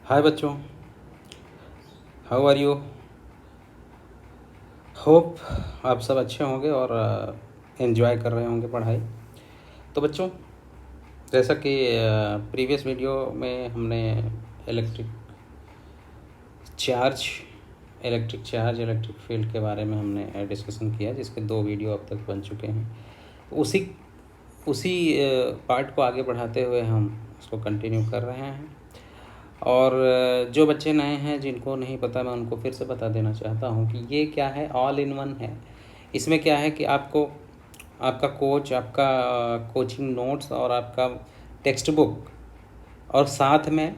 हाय बच्चों, how are you. Hope आप सब अच्छे होंगे और एंजॉय कर रहे होंगे पढ़ाई। तो बच्चों, जैसा कि प्रीवियस वीडियो में हमने इलेक्ट्रिक चार्ज इलेक्ट्रिक फील्ड के बारे में हमने डिस्कशन किया, जिसके 2 वीडियो अब तक बन चुके हैं। उसी उसी पार्ट को आगे बढ़ाते हुए हम उसको कंटिन्यू कर रहे हैं। और जो बच्चे नए हैं, जिनको नहीं पता, मैं उनको फिर से बता देना चाहता हूँ कि ये क्या है, ऑल इन वन है। इसमें क्या है कि आपको आपका कोच, आपका कोचिंग नोट्स और आपका टेक्स्ट बुक और साथ में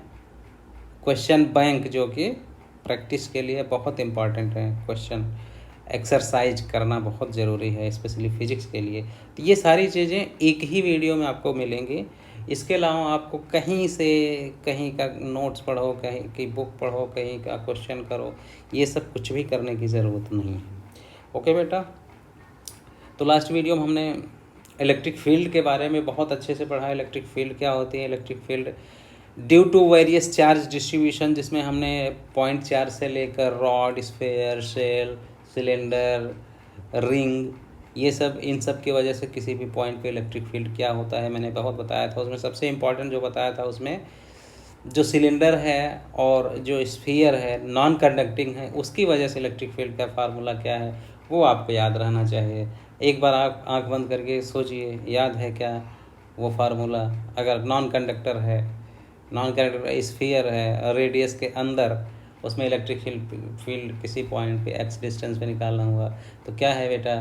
क्वेश्चन बैंक, जो कि प्रैक्टिस के लिए बहुत इम्पॉर्टेंट है। क्वेश्चन एक्सरसाइज करना बहुत ज़रूरी है, स्पेशली फिजिक्स के लिए। तो ये सारी चीज़ें एक ही वीडियो में आपको मिलेंगी। इसके अलावा आपको कहीं से कहीं का नोट्स पढ़ो, कहीं की बुक पढ़ो, कहीं का क्वेश्चन करो, ये सब कुछ भी करने की ज़रूरत नहीं है। ओके बेटा। तो लास्ट वीडियो में हमने इलेक्ट्रिक फील्ड के बारे में बहुत अच्छे से पढ़ा। इलेक्ट्रिक फील्ड क्या होती है? Electric field due to various charge distribution, जिसमें हमने पॉइंट चार्ज से लेकर rod, sphere, shell, cylinder, ring, ये सब, इन सब की वजह से किसी भी पॉइंट पे इलेक्ट्रिक फील्ड क्या होता है मैंने बहुत बताया था। उसमें सबसे इम्पॉर्टेंट जो बताया था, उसमें जो सिलेंडर है और जो स्फीयर है नॉन कंडक्टिंग है, उसकी वजह से इलेक्ट्रिक फील्ड का फार्मूला क्या है वो आपको याद रहना चाहिए। एक बार आप आँख बंद करके सोचिए, याद है क्या वो फार्मूला? अगर नॉन कंडक्टर स्फीयर है, रेडियस के अंदर, उसमें इलेक्ट्रिक फील्ड किसी पॉइंट पे एक्स डिस्टेंस पे निकालना हुआ तो क्या है बेटा?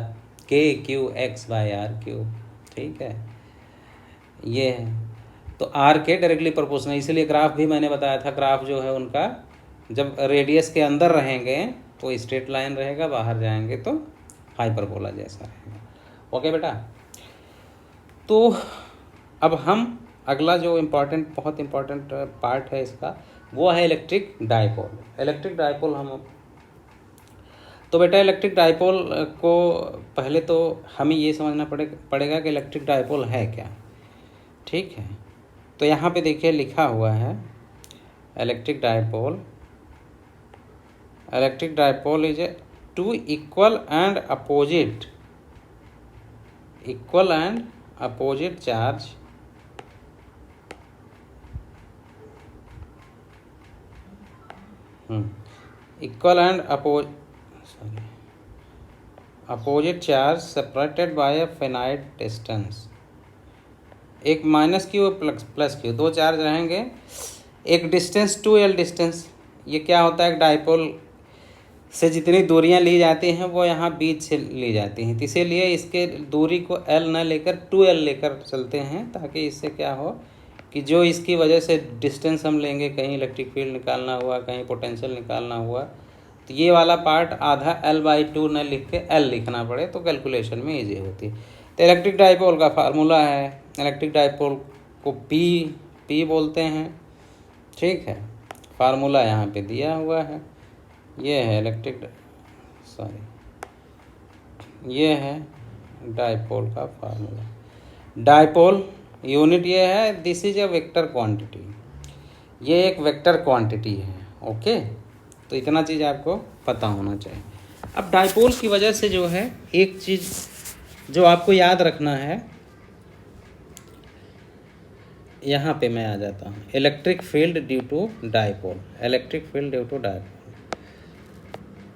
KQ(x/R)। ठीक है, ये है। तो आर के डायरेक्टली प्रोपोर्शनल, इसीलिए ग्राफ भी मैंने बताया था। ग्राफ जो है उनका, जब रेडियस के अंदर रहेंगे तो स्ट्रेट लाइन रहेगा, बाहर जाएंगे तो हाइपरबोला जैसा रहेगा। ओके बेटा। तो अब हम अगला जो बहुत इम्पॉर्टेंट पार्ट है इसका, वो है इलेक्ट्रिक डाइपोल। इलेक्ट्रिक डाइपोल तो बेटा, इलेक्ट्रिक डाइपोल को पहले तो हमें ये समझना पड़ेगा कि इलेक्ट्रिक डाइपोल है क्या। ठीक है, तो यहाँ पे देखिए लिखा हुआ है electric dipole is a two equal and opposite charge opposite charge separated by a finite distance. एक -q प्लस q, 2 चार्ज रहेंगे, एक डिस्टेंस 2l डिस्टेंस। ये क्या होता है? डाइपोल से जितनी दूरियां ली जाती हैं वो यहाँ बीच से ली जाती हैं, तो इसीलिए इसके दूरी को l न लेकर 2l लेकर चलते हैं, ताकि इससे क्या हो कि जो इसकी वजह से डिस्टेंस हम लेंगे, कहीं इलेक्ट्रिक फील्ड निकालना हुआ, कहीं पोटेंशियल निकालना हुआ, तो ये वाला पार्ट आधा l/2 न लिख के l लिखना पड़े, तो कैलकुलेशन में ईजी होती। तो इलेक्ट्रिक डाइपोल का फार्मूला है, इलेक्ट्रिक डाइपोल को पी बोलते हैं। ठीक है, फार्मूला यहाँ पे दिया हुआ है। ये है ये है डाइपोल का फार्मूला। डाइपोल यूनिट ये है, this is a vector quantity. ये एक वेक्टर क्वांटिटी है। ओके, तो इतना चीज़ आपको पता होना चाहिए। अब डाइपोल की वजह से जो है, एक चीज़ जो आपको याद रखना है, यहाँ पे मैं आ जाता हूँ, electric field due to dipole.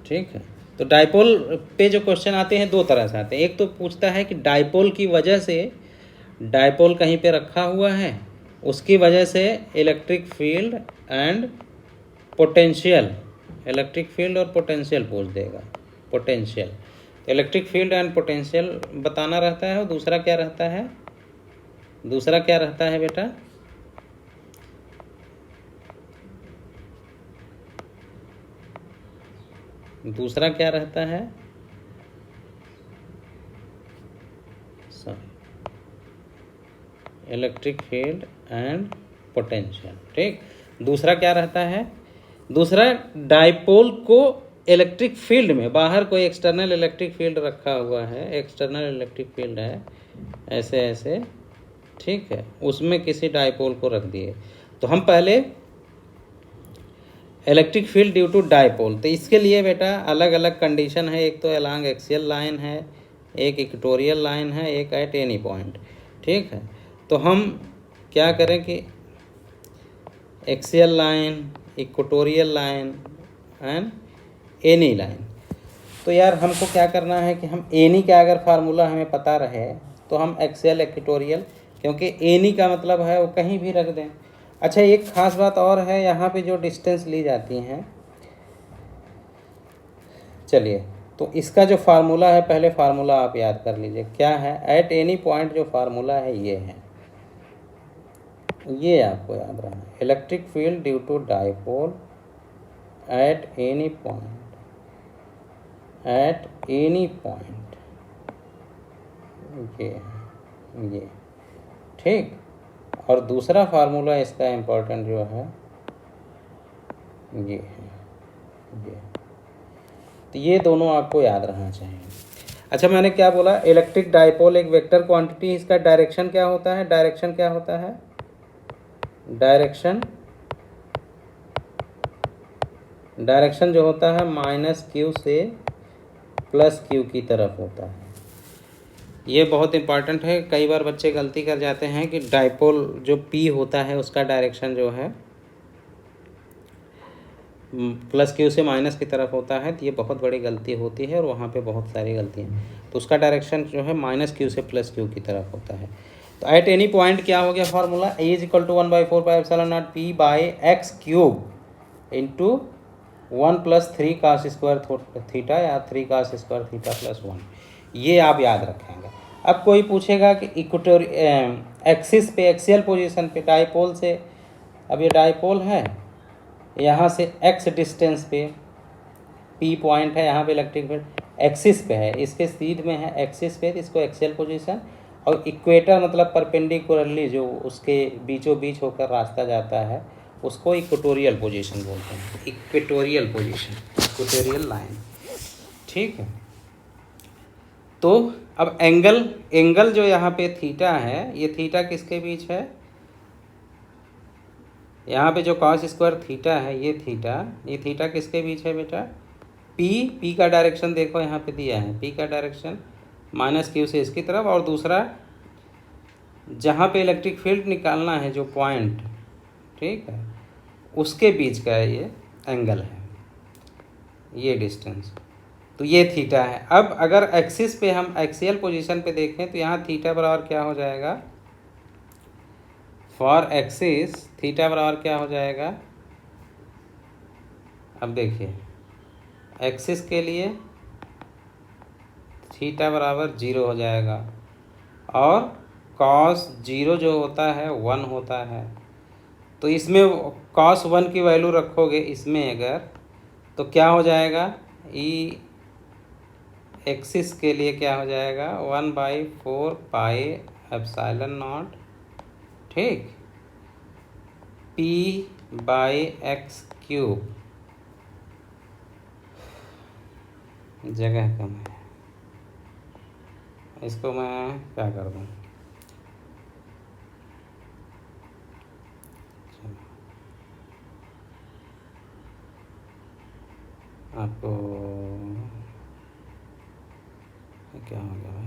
ठीक है, तो डाइपोल पे जो क्वेश्चन आते हैं 2 तरह से आते हैं। एक तो पूछता है कि डाइपोल की वजह से, डाइपोल कहीं पे रखा हुआ है, उसकी वजह से इलेक्ट्रिक फील्ड और पोटेंशियल पूछ देगा। इलेक्ट्रिक फील्ड एंड पोटेंशियल बताना रहता है। और दूसरा क्या रहता है बेटा? दूसरा क्या रहता है? Electric field and potential. ठीक, दूसरा क्या रहता है? दूसरा, डाइपोल को इलेक्ट्रिक फील्ड में, बाहर कोई एक्सटर्नल इलेक्ट्रिक फील्ड रखा हुआ है, एक्सटर्नल इलेक्ट्रिक फील्ड है ऐसे, ठीक है, उसमें किसी डाइपोल को रख दिए। तो हम पहले electric field due to dipole, तो इसके लिए बेटा अलग अलग कंडीशन है। एक तो अलोंग एक्सियल लाइन है, एक इक्वेटोरियल लाइन है, एक एट एनी पॉइंट। ठीक है, तो हम क्या करें कि axial line, equatorial line and any line, तो यार हमको क्या करना है कि हम एनी का अगर फार्मूला हमें पता रहे तो हम एक्सियल इक्वेटोरियल, क्योंकि एनी का मतलब है वो कहीं भी रख दें। अच्छा, एक खास बात और है, यहाँ पे जो डिस्टेंस ली जाती हैं, चलिए तो इसका जो फार्मूला है, पहले फार्मूला आप याद कर लीजिए क्या है। एट एनी पॉइंट जो फार्मूला है ये है, ये आपको याद रखना, electric field due to dipole at any point, at any point, ये ठीक। और दूसरा फार्मूला इसका इम्पोर्टेंट जो है ये है, ये, तो ये दोनों आपको याद रहना चाहिए। अच्छा, मैंने क्या बोला, इलेक्ट्रिक डाइपोल एक वेक्टर क्वांटिटी, इसका डायरेक्शन क्या होता है, डायरेक्शन क्या होता है, डायरेक्शन जो होता है माइनस क्यू से प्लस क्यू की तरफ होता है। ये बहुत इंपॉर्टेंट है, कई बार बच्चे गलती कर जाते हैं कि डाइपोल जो पी होता है उसका डायरेक्शन जो है प्लस क्यू से माइनस की तरफ होता है, तो ये बहुत बड़ी गलती होती है और वहाँ पे बहुत सारी गलतियाँ। तो उसका डायरेक्शन जो है माइनस क्यू से प्लस क्यू की तरफ होता है। तो एट एनी पॉइंट क्या हो गया formula, a is equal to 1/4πε0 p by x cube into 1+3 cos square theta या 3 cos स्क्वायर थीटा प्लस 1, ये आप याद रखेंगे। अब कोई पूछेगा कि इक्वेटर एक्सिस पे, एक्सियल पोजीशन पे डाइपोल से, अब ये डाइपोल है, यहाँ से x डिस्टेंस पे P पॉइंट है, यहाँ पे इलेक्ट्रिक फील्ड एक्सिस पे है, इसके सीध में है एक्सिस पे, तो इसको एक्सियल पोजीशन, और इक्वेटर मतलब परपेंडिकुलरली जो उसके बीचों बीच होकर रास्ता जाता है उसको इक्वेटोरियल पोजीशन बोलते हैं, इक्वेटोरियल पोजीशन, इक्वेटोरियल लाइन। ठीक है, तो अब एंगल जो यहाँ पे थीटा है, ये थीटा किसके बीच है, यहाँ पे जो cos स्क्वायर थीटा है ये थीटा किसके बीच है बेटा, P का डायरेक्शन देखो यहाँ पे दिया है, P का डायरेक्शन माइनस क्यू से इसकी तरफ, और दूसरा जहाँ पे इलेक्ट्रिक फील्ड निकालना है जो पॉइंट, ठीक है, उसके बीच का ये एंगल है, ये डिस्टेंस, तो ये थीटा है। अब अगर एक्सिस पे हम एक्सियल पोजीशन पे देखें तो यहाँ थीटा बराबर क्या हो जाएगा, फॉर एक्सिस थीटा बराबर क्या हो जाएगा, अब देखिए एक्सिस के लिए थीटा बराबर 0 हो जाएगा, और cos 0 जो होता है 1 होता है, तो इसमें cos 1 की वैल्यू रखोगे इसमें अगर, तो क्या हो जाएगा, ई एक्सिस के लिए क्या हो जाएगा 1/4πε0, ठीक, P/x³, जगह कम है, इसको मैं क्या कर दूँ, आपको क्या हो गया भाई,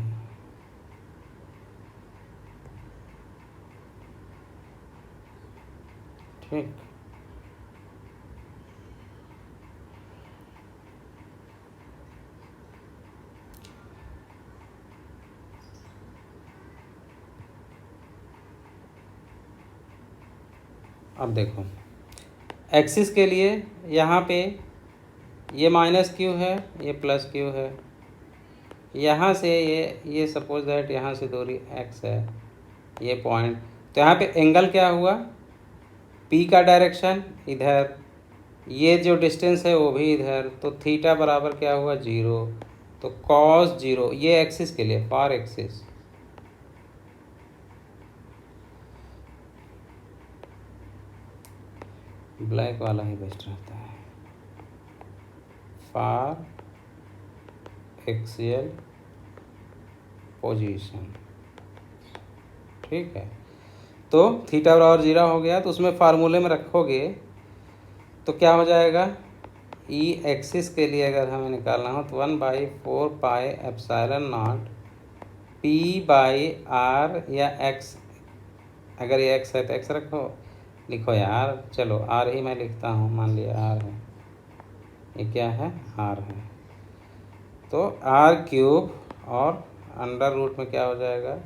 ठीक, अब देखो एक्सिस के लिए यहाँ पे ये माइनस क्यू है, ये प्लस क्यू है, यहाँ से ये सपोज दैट यहाँ से दूरी x है, ये पॉइंट, तो यहाँ पे एंगल क्या हुआ, P का डायरेक्शन इधर, ये जो डिस्टेंस है वो भी इधर, तो थीटा बराबर क्या हुआ 0, तो cos 0, ये एक्सिस के लिए, फॉर एक्सिस, ब्लैक वाला ही बेस्ट रहता है, फॉर एक्सियल पोजीशन, ठीक है। तो थीटा बराबर 0 हो गया, तो उसमें फार्मूले में रखोगे तो क्या हो जाएगा, ई एक्सिस के लिए अगर हमें निकालना हो तो 1/4 pi epsilon naught p by r, या एक्स, अगर ये एक्स है तो एक्स रखो, लिखो यार, चलो आर ही मैं लिखता हूँ, मान लिया आर है, ये क्या है, आर है, तो आर क्यूब और अंडर रूट में क्या हो जाएगा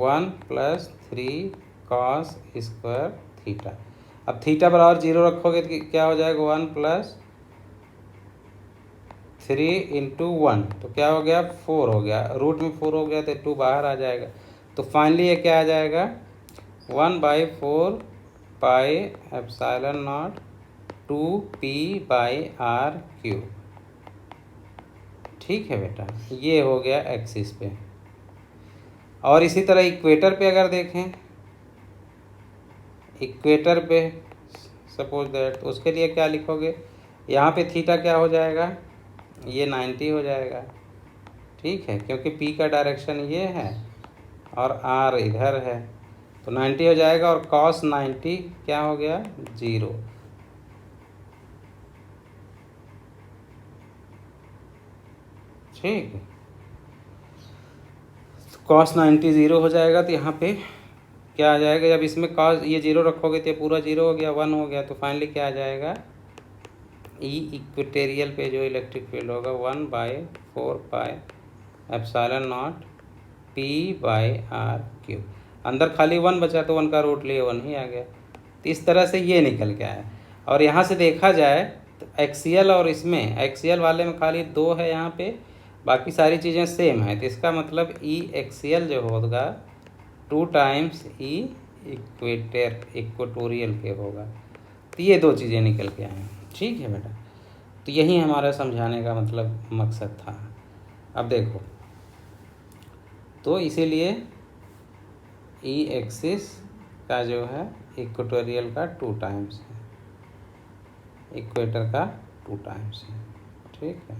1 + 3 cos स्क्वायर थीटा। अब थीटा बराबर 0 रखोगे तो क्या हो जाएगा 1 + 3 × 1, तो क्या हो गया 4 हो गया, रूट में 4 हो गया तो 2 बाहर आ जाएगा, तो फाइनली ये क्या आ जाएगा 1/4 पाई एप्सिलॉन नॉट 2p/r³। ठीक है बेटा, ये हो गया एक्सिस पे। और इसी तरह इक्वेटर पे अगर देखें, इक्वेटर पे सपोज दैट, तो उसके लिए क्या लिखोगे, यहाँ पे थीटा क्या हो जाएगा, ये 90 हो जाएगा। ठीक है, क्योंकि पी का डायरेक्शन ये है और आर इधर है, तो 90 हो जाएगा, और cos 90 क्या हो गया 0। ठीक है, cos 90 0 हो जाएगा, तो यहाँ पे क्या आ जाएगा, जब इसमें cos ये 0 रखोगे तो ये पूरा 0 हो गया, 1 हो गया, तो फाइनली क्या आ जाएगा, ई इक्वेटेरियल पे जो इलेक्ट्रिक फील्ड होगा 1/4 पाई एप्सिलॉन नॉट p/r³। अंदर खाली 1 बचा तो 1 का रूट लिए 1 ही आ गया, तो इस तरह से ये निकल के आया। और यहाँ से देखा जाए तो एक्सियल और इसमें, एक्सियल वाले में खाली 2 है यहाँ पे, बाकी सारी चीज़ें सेम है, तो इसका मतलब ई एक्सियल जो होगा 2 टाइम्स ई इक्वेटोरियल के होगा, तो ये 2 चीज़ें निकल के आए। ठीक है बेटा, तो यही हमारा समझाने का मतलब मकसद था। अब देखो, तो इसीलिए ई एक्सिस का जो है इक्वेटोरियल का 2 टाइम्स है, इक्वेटर का 2 टाइम्स है। ठीक है,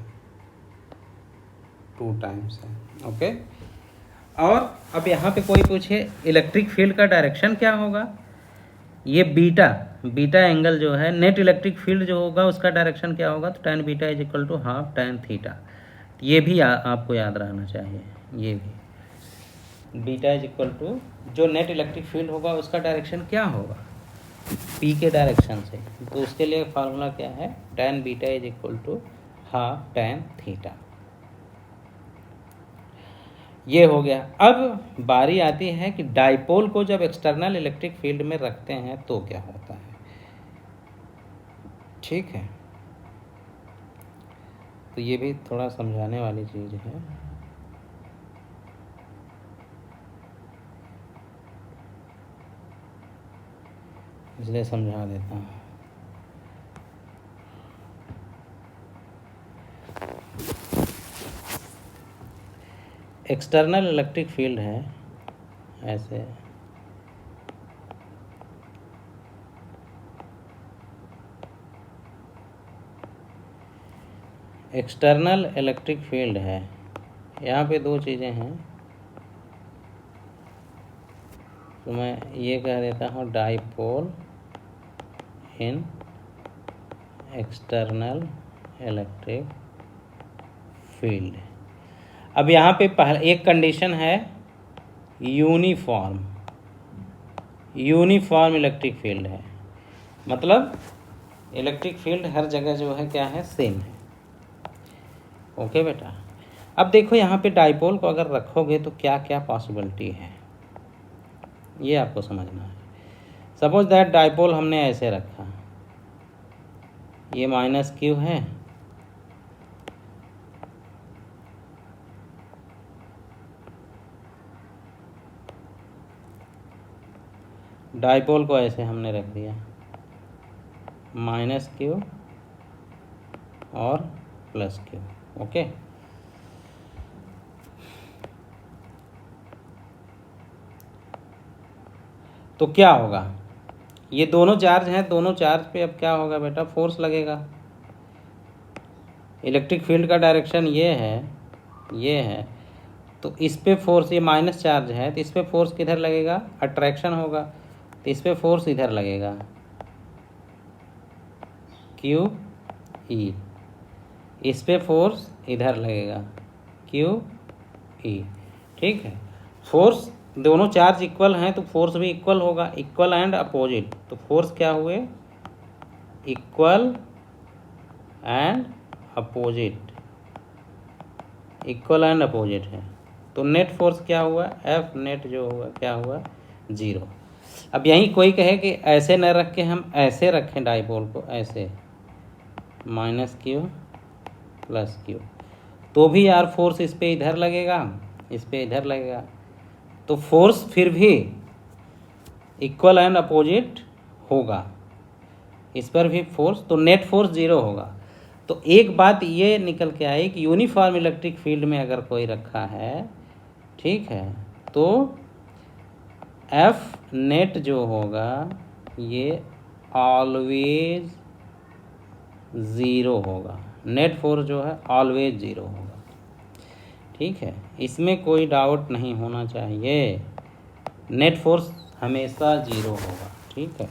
2 टाइम्स है। ओके, और अब यहाँ पे कोई पूछे इलेक्ट्रिक फील्ड का डायरेक्शन क्या होगा, ये बीटा एंगल जो है, नेट इलेक्ट्रिक फील्ड जो होगा उसका डायरेक्शन क्या होगा, तो tan बीटा = ½ tan थीटा। ये भी आपको याद रहना चाहिए, ये भी बीटा = जो नेट इलेक्ट्रिक फील्ड होगा उसका डायरेक्शन क्या होगा, पी के डायरेक्शन से, तो उसके लिए फार्मूला क्या है, tan बीटा = ½ tan थीटा। ये हो गया। अब बारी आती है कि डाइपोल को जब एक्सटर्नल इलेक्ट्रिक फील्ड में रखते हैं तो क्या होता है। ठीक है, तो ये भी थोड़ा समझाने वाली चीज़ है। इसलिए समझा देता हूँ। एक्सटर्नल इलेक्ट्रिक फील्ड है ऐसे, एक्सटर्नल इलेक्ट्रिक फील्ड है, यहाँ पे 2 चीज़ें हैं, तो मैं ये कह देता हूँ डाइपोल इन एक्सटर्नल इलेक्ट्रिक फील्ड। अब यहाँ पे पहले एक कंडीशन है यूनिफॉर्म इलेक्ट्रिक फील्ड है, मतलब इलेक्ट्रिक फील्ड हर जगह जो है क्या है, सेम है। ओके बेटा, अब देखो यहाँ पे डाइपोल को अगर रखोगे तो क्या क्या पॉसिबिलिटी है, ये आपको समझना है। सपोज दैट डाइपोल हमने ऐसे रखा, ये -q है, डाइपोल को ऐसे हमने रख दिया -q और +q। ओके, तो क्या होगा, ये दोनों चार्ज हैं, दोनों चार्ज पे अब क्या होगा बेटा, फोर्स लगेगा। इलेक्ट्रिक फील्ड का डायरेक्शन ये है, तो इस पे फोर्स, ये माइनस चार्ज है तो इस पे फोर्स किधर लगेगा, अट्रैक्शन होगा, तो इस पर फोर्स इधर लगेगा क्यू ई, इस पे फोर्स इधर लगेगा क्यू ई। ठीक है, फोर्स दोनों चार्ज इक्वल हैं तो फोर्स भी इक्वल होगा, इक्वल एंड अपोजिट। तो फोर्स क्या हुए, equal and opposite, equal and opposite है। तो नेट फोर्स क्या हुआ, एफ नेट जो हुआ क्या हुआ, 0। अब यहीं कोई कहे कि ऐसे न रख के हम ऐसे रखें डाइपोल को, ऐसे माइनस क्यू प्लस क्यू, तो भी यार फोर्स इस पे इधर लगेगा, इस पे इधर लगेगा, तो फोर्स फिर भी इक्वल एंड अपोजिट होगा, इस पर भी फोर्स, तो नेट फोर्स 0 होगा। तो एक बात ये निकल के आई कि यूनिफॉर्म इलेक्ट्रिक फील्ड में अगर कोई रखा है, ठीक है, तो एफ नेट जो होगा ये ऑलवेज 0 होगा, नेट फोर्स जो है ऑलवेज 0 होगा। ठीक है, इसमें कोई डाउट नहीं होना चाहिए, नेट फोर्स हमेशा 0 होगा। ठीक है,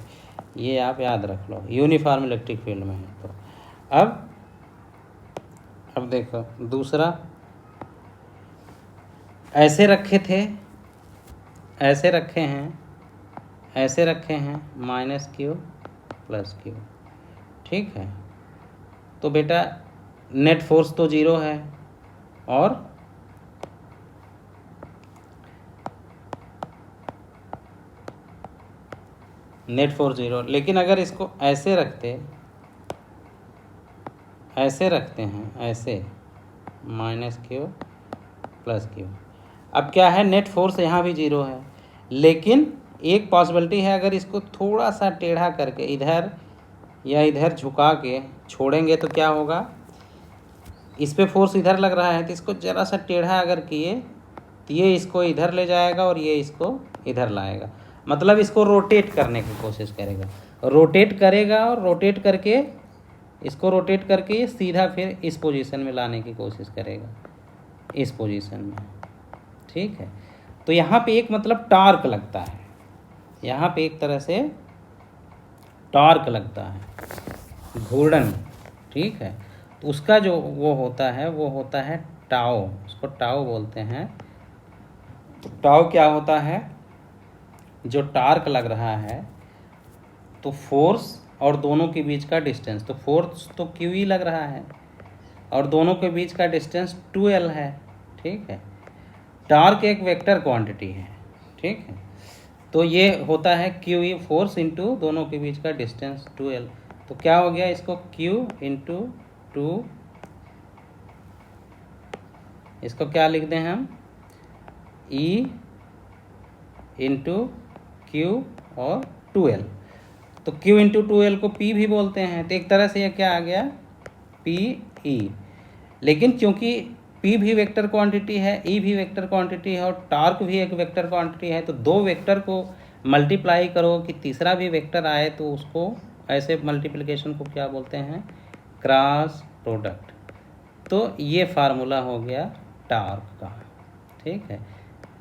ये आप याद रख लो, यूनिफॉर्म इलेक्ट्रिक फील्ड में है। तो अब देखो दूसरा, ऐसे रखे थे, ऐसे रखे हैं, ऐसे रखे हैं माइनस क्यू प्लस क्यू। ठीक है, तो बेटा नेट फोर्स तो 0 है और नेट फोर्स 0, लेकिन अगर इसको ऐसे रखते, ऐसे रखते हैं, ऐसे माइनस क्यू प्लस क्यू, अब क्या है, नेट फोर्स यहाँ भी 0 है, लेकिन एक पॉसिबिलिटी है, अगर इसको थोड़ा सा टेढ़ा करके इधर या इधर झुका के छोड़ेंगे तो क्या होगा, इस पे फोर्स इधर लग रहा है, तो इसको ज़रा सा टेढ़ा अगर किए तो ये इसको इधर ले जाएगा और ये इसको इधर लाएगा, मतलब इसको रोटेट करने की कोशिश करेगा, रोटेट करेगा और रोटेट करके इसको रोटेट करके सीधा फिर इस पोजीशन में लाने की कोशिश करेगा, इस पोजीशन में। ठीक है, तो यहाँ पे एक मतलब टार्क लगता है, यहाँ पे एक तरह से टार्क लगता है, घूर्णन। ठीक है, तो उसका जो वो होता है, वो होता है टाओ, उसको टाओ बोलते हैं। तो टाओ क्या होता है, जो टार्क लग रहा है, तो फोर्स और दोनों के बीच का डिस्टेंस, तो फोर्स तो क्यू ई लग रहा है और दोनों के बीच का डिस्टेंस 2l है। ठीक है, टार्क एक वेक्टर क्वांटिटी है। ठीक है, तो ये होता है क्यू ई फोर्स इंटू दोनों के बीच का डिस्टेंस 2l। तो क्या हो गया, इसको q इंटू 2, इसको क्या लिख दें हम, e इंटू क्यू और 2l, तो q इंटू 2l को p भी बोलते हैं, तो एक तरह से ये क्या आ गया, पी ई। लेकिन क्योंकि p भी वेक्टर क्वांटिटी है, e भी वेक्टर क्वांटिटी है और टार्क भी एक वेक्टर क्वांटिटी है, तो दो वेक्टर को मल्टीप्लाई करो कि तीसरा भी वेक्टर आए, तो उसको ऐसे मल्टीप्लिकेशन को क्या बोलते हैं, क्रॉस प्रोडक्ट। तो ये फार्मूला हो गया टार्क का। ठीक है,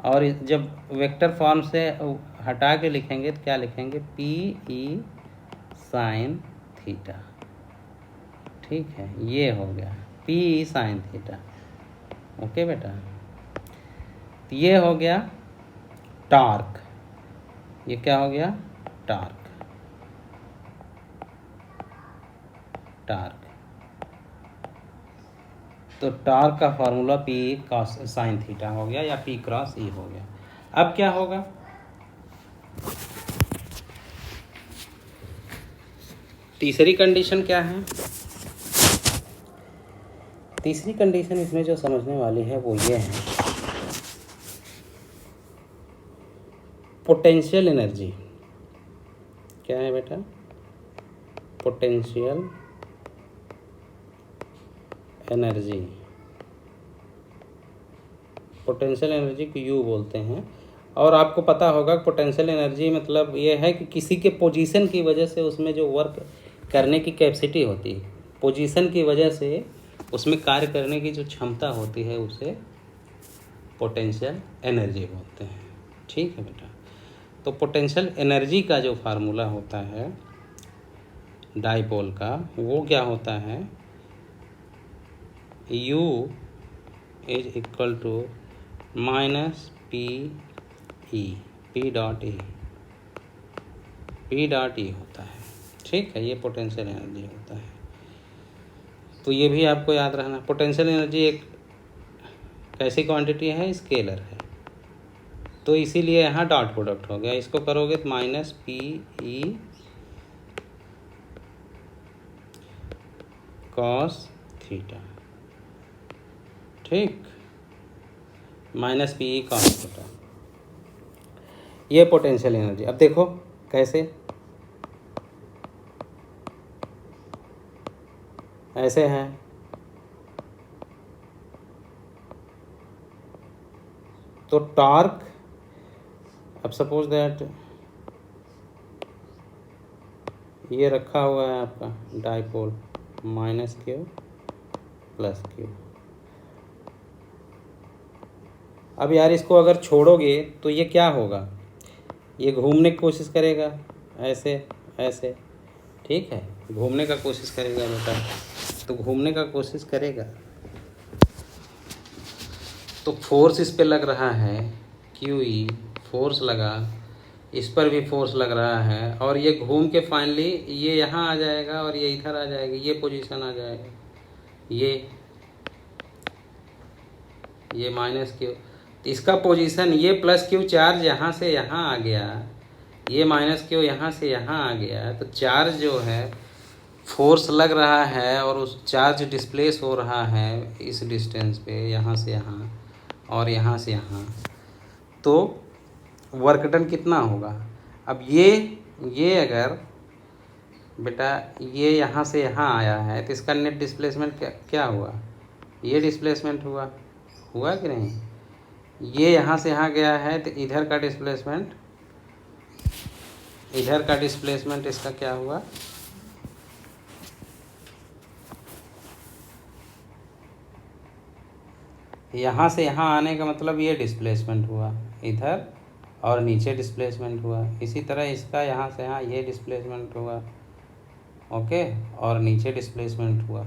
और जब वेक्टर फॉर्म से हटा के लिखेंगे तो क्या लिखेंगे, पी ई साइन थीटा। ठीक है, ये हो गया P E sine theta. Okay बेटा, तो ये हो गया टार्क, ये क्या हो गया, टार्क, टार्क। तो टार्क का formula P cos sine theta हो गया या पी क्रॉस ई हो गया। अब क्या होगा, तीसरी कंडीशन क्या है, तीसरी कंडीशन इसमें जो समझने वाली है वो ये है, पोटेंशियल एनर्जी। क्या है बेटा, पोटेंशियल एनर्जी, पोटेंशियल एनर्जी को यू बोलते हैं। और आपको पता होगा पोटेंशियल एनर्जी मतलब ये है कि किसी के पोजीशन की वजह से उसमें जो वर्क करने की कैपेसिटी होती है, पोजीशन की वजह से उसमें कार्य करने की जो क्षमता होती है, उसे पोटेंशियल एनर्जी बोलते हैं। ठीक है बेटा, तो पोटेंशियल एनर्जी का जो फार्मूला होता है डाइपोल का, वो क्या होता है, U is equal to minus p e, p dot e होता है। ठीक है, ये पोटेंशियल एनर्जी होता है। तो ये भी आपको याद रखना, पोटेंशियल एनर्जी एक कैसी क्वांटिटी है, स्केलर है, तो इसीलिए यहाँ डॉट प्रोडक्ट हो गया। इसको करोगे तो minus p E cos theta, ठीक, minus p E cos theta, ये पोटेंशियल एनर्जी। अब देखो कैसे, ऐसे है, तो टॉर्क, अब सपोज दैट ये रखा हुआ है आपका dipole, minus Q plus Q. अब यार इसको अगर छोड़ोगे तो ये क्या होगा, ये घूमने की कोशिश करेगा, ऐसे ऐसे, ठीक है, घूमने का कोशिश करेगा बेटा, तो घूमने का कोशिश करेगा तो फोर्स इस पे लग रहा है, क्यू ई फोर्स लगा, इस पर भी फोर्स लग रहा है, और ये घूम के फाइनली ये यहाँ आ जाएगा और ये इधर आ जाएगी, ये पोजीशन आ जाएगा, ये माइनस क्यू, इसका पोजीशन ये प्लस क्यू चार्ज यहाँ से यहाँ आ गया, ये माइनस क्यू यहाँ से यहाँ आ गया, तो चार्ज जो है फोर्स लग रहा है और उस चार्ज डिस्प्लेस हो रहा है इस डिस्टेंस पे, यहाँ से यहाँ और यहाँ से यहाँ, तो वर्क डन कितना होगा। अब ये अगर बेटा ये यहाँ से यहाँ आया है तो इसका नेट डिस्प्लेसमेंट क्या हुआ, ये डिस्प्लेसमेंट हुआ कि नहीं, ये यहाँ से यहाँ गया है तो इधर का डिस्प्लेसमेंट इसका क्या हुआ, यहाँ से यहाँ आने का मतलब ये डिस्प्लेसमेंट हुआ इधर और नीचे डिस्प्लेसमेंट हुआ। इसी तरह इसका यहाँ से यहाँ ये डिस्प्लेसमेंट हुआ, ओके, और नीचे डिस्प्लेसमेंट हुआ।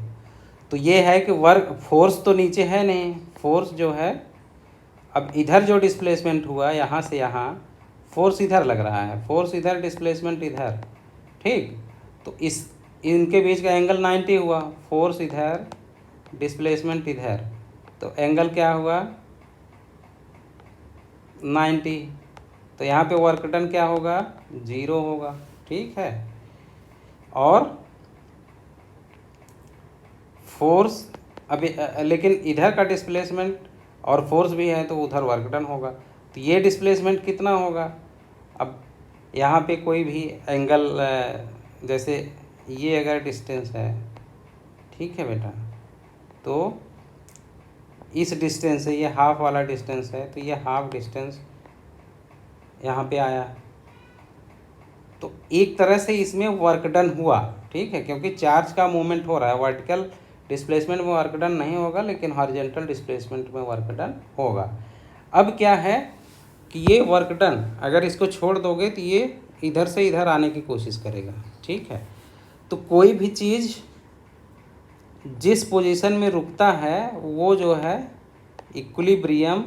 तो ये है कि वर्क फोर्स तो नीचे है नहीं, फोर्स जो है अब इधर जो डिस्प्लेसमेंट हुआ यहाँ से यहाँ, फोर्स इधर लग रहा है, फोर्स इधर, डिस्प्लेसमेंट इधर, ठीक, तो इनके बीच का एंगल 90 हुआ, फोर्स इधर डिस्प्लेसमेंट इधर, तो एंगल क्या हुआ 90, तो यहाँ पे वर्क डन क्या होगा 0 होगा, ठीक है। और फोर्स अभी लेकिन इधर का डिस्प्लेसमेंट और फोर्स भी है तो उधर वर्क डन होगा, तो ये डिस्प्लेसमेंट कितना होगा। अब यहाँ पे कोई भी एंगल जैसे ये अगर डिस्टेंस है, ठीक है बेटा, तो इस डिस्टेंस से ये हाफ वाला डिस्टेंस है, तो ये हाफ डिस्टेंस यहाँ पे आया, तो एक तरह से इसमें वर्क डन हुआ, ठीक है, क्योंकि चार्ज का मूवमेंट हो रहा है। वर्टिकल डिस्प्लेसमेंट में वर्क डन नहीं होगा लेकिन हॉरिजॉन्टल डिस्प्लेसमेंट में वर्क डन होगा। अब क्या है कि ये वर्क डन अगर इसको छोड़ दोगे तो ये इधर से इधर आने की कोशिश करेगा, ठीक है। तो कोई भी चीज़ जिस पोजीशन में रुकता है वो जो है इक्विलिब्रियम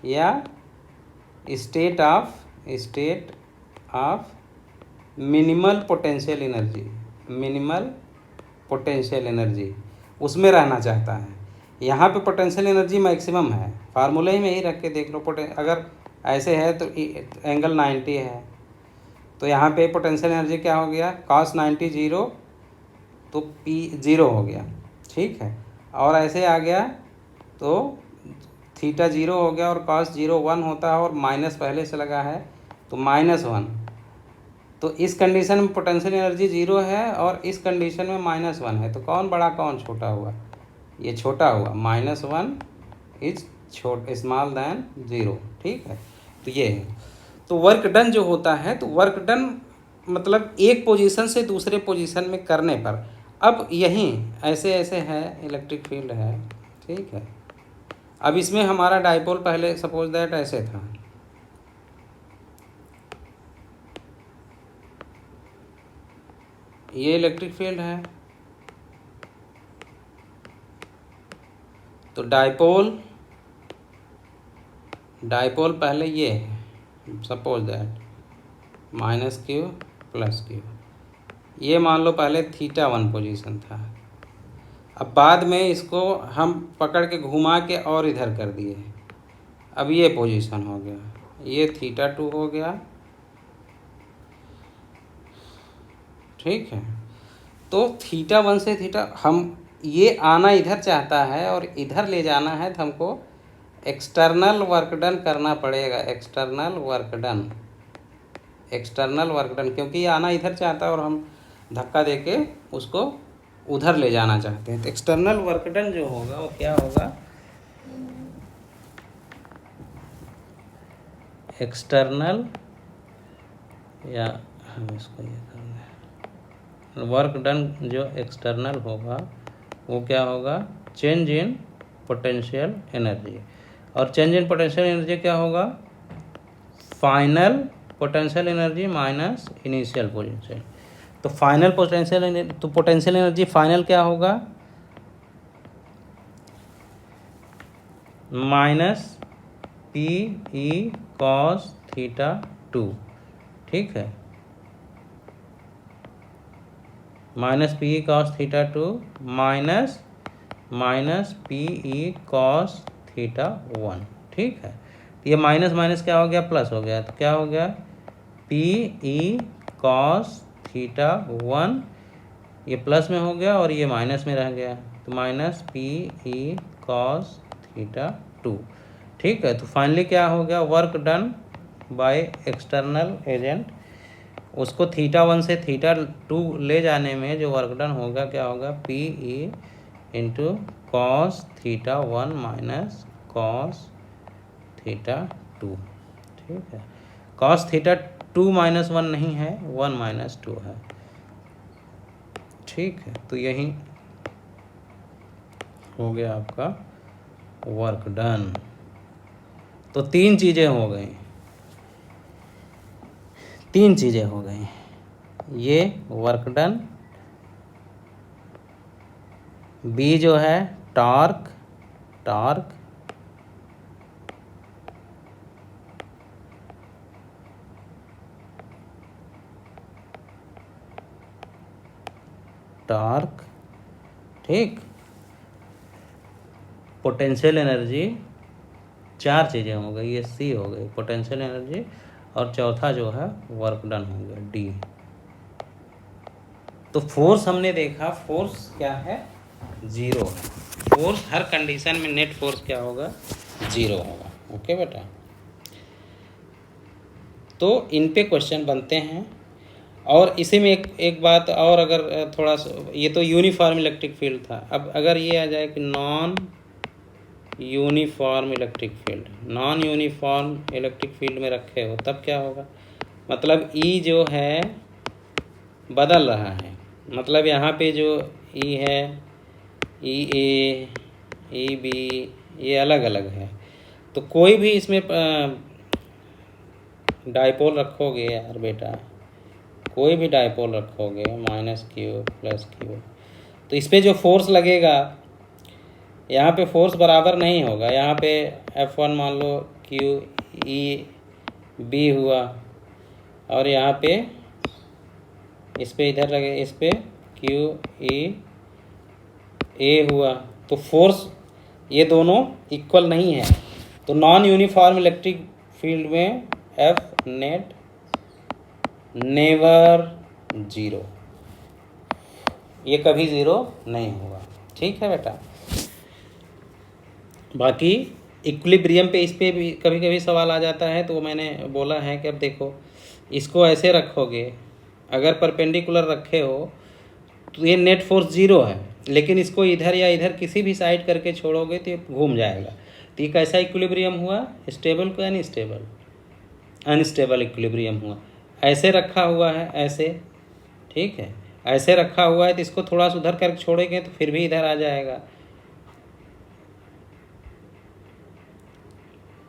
या state of minimal potential energy उसमें रहना चाहता है। यहाँ पे पोटेंशियल एनर्जी मैक्सिमम है, फार्मूले में ही रख के देख लो। अगर ऐसे है तो एंगल 90 है, तो यहाँ पे पोटेंशियल एनर्जी क्या हो गया, cos 90 0, तो P 0 हो गया, ठीक है। और ऐसे आ गया तो थीटा 0 हो गया और cos 0 1 होता है और माइनस पहले से लगा है तो -1। तो इस कंडीशन में पोटेंशियल एनर्जी 0 है और इस कंडीशन में -1 है, तो कौन बड़ा कौन छोटा हुआ, ये छोटा हुआ, -1 इज स्मॉल दैन 0, ठीक है। तो ये है, तो वर्क डन जो होता है, तो वर्क डन मतलब एक पोजीशन से दूसरे पोजीशन में करने पर। अब यहीं ऐसे है, इलेक्ट्रिक फील्ड है, ठीक है। अब इसमें हमारा डाइपोल पहले सपोज दैट ऐसे था, ये इलेक्ट्रिक फील्ड है, तो डाइपोल पहले ये है, सपोज दैट -q + q, ये मान लो पहले θ1 पोजीशन था। अब बाद में इसको हम पकड़ के घुमा के और इधर कर दिए, अब ये पोजीशन हो गया, ये θ2 हो गया, ठीक है। तो θ1 से हम ये आना इधर चाहता है और इधर ले जाना है, तो हमको एक्सटर्नल वर्क डन करना पड़ेगा, एक्सटर्नल वर्क डन, क्योंकि ये आना इधर चाहता है और हम धक्का देके उसको उधर ले जाना चाहते हैं। तो एक्सटर्नल वर्क डन जो होगा वो क्या होगा, एक्सटर्नल, या हम इसको ये करना है, वर्क डन जो एक्सटर्नल होगा वो क्या होगा, चेंज इन पोटेंशियल एनर्जी। और चेंज इन पोटेंशियल एनर्जी क्या होगा, final potential energy minus initial potential. तो फाइनल पोटेंशियल एनर्जी फाइनल क्या होगा, -PE cos θ2, ठीक है, -PE cos θ2 minus PE cos θ1, ठीक है। ये माइनस माइनस क्या हो गया, प्लस हो गया, तो क्या हो गया, PE cos θ1, ये प्लस में हो गया और ये माइनस में रह गया, तो -PE cos θ2, ठीक है। तो फाइनली क्या हो गया, work done by external agent, उसको θ1 से θ2 ले जाने में जो वर्क डन होगा क्या होगा, PE × cos θ1 माइनस cos θ2, ठीक है। cos θ2 -1 नहीं है, 1 - 2 है, ठीक है। तो यही हो गया आपका वर्क डन। तो तीन चीज़ें हो गई, ये वर्क डन, बी जो है टॉर्क, ठीक, पोटेंशियल एनर्जी, चार चीज़ें हो गई, ये सी हो गई पोटेंशियल एनर्जी, और चौथा जो है वर्क डन हो गया, डी। तो फोर्स हमने देखा, फोर्स क्या है, 0 है। फोर्स हर कंडीशन में नेट फोर्स क्या होगा, 0 होगा, ओके बेटा। तो इन पे क्वेश्चन बनते हैं। और इसी में एक बात और, अगर थोड़ा सा, ये तो यूनिफॉर्म इलेक्ट्रिक फील्ड था, अब अगर ये आ जाए कि नॉन यूनिफॉर्म इलेक्ट्रिक फील्ड में रखे हो, तब क्या होगा, मतलब ई जो है बदल रहा है, मतलब यहाँ पे जो ई है, ई ए, ई बी, ये अलग अलग है। तो कोई भी इसमें डाइपोल रखोगे यार बेटा, कोई भी डाइपोल रखोगे -q + q, तो इस पर जो फोर्स लगेगा, यहाँ पे फोर्स बराबर नहीं होगा। यहाँ पे F1 मान लो q e b हुआ, और यहाँ पे इस पे इधर लगे, इस पे q e a हुआ, तो फोर्स ये दोनों इक्वल नहीं है। तो नॉन यूनिफॉर्म इलेक्ट्रिक फील्ड में F नेट नेवर 0, ये कभी 0 नहीं होगा, ठीक है बेटा। बाकी इक्विलिब्रियम पे, इस पे भी कभी कभी सवाल आ जाता है, तो मैंने बोला है कि अब देखो, इसको ऐसे रखोगे, अगर परपेंडिकुलर रखे हो तो ये नेट फोर्स 0 है, लेकिन इसको इधर या इधर किसी भी साइड करके छोड़ोगे तो ये घूम जाएगा। तो ये कैसा इक्विलिब्रियम हुआ, स्टेबल को अनस्टेबल इक्विलिब्रियम हुआ। ऐसे रखा हुआ है, ऐसे, ठीक है, ऐसे रखा हुआ है, तो इसको थोड़ा सा उधर करके छोड़ेंगे तो फिर भी इधर आ जाएगा,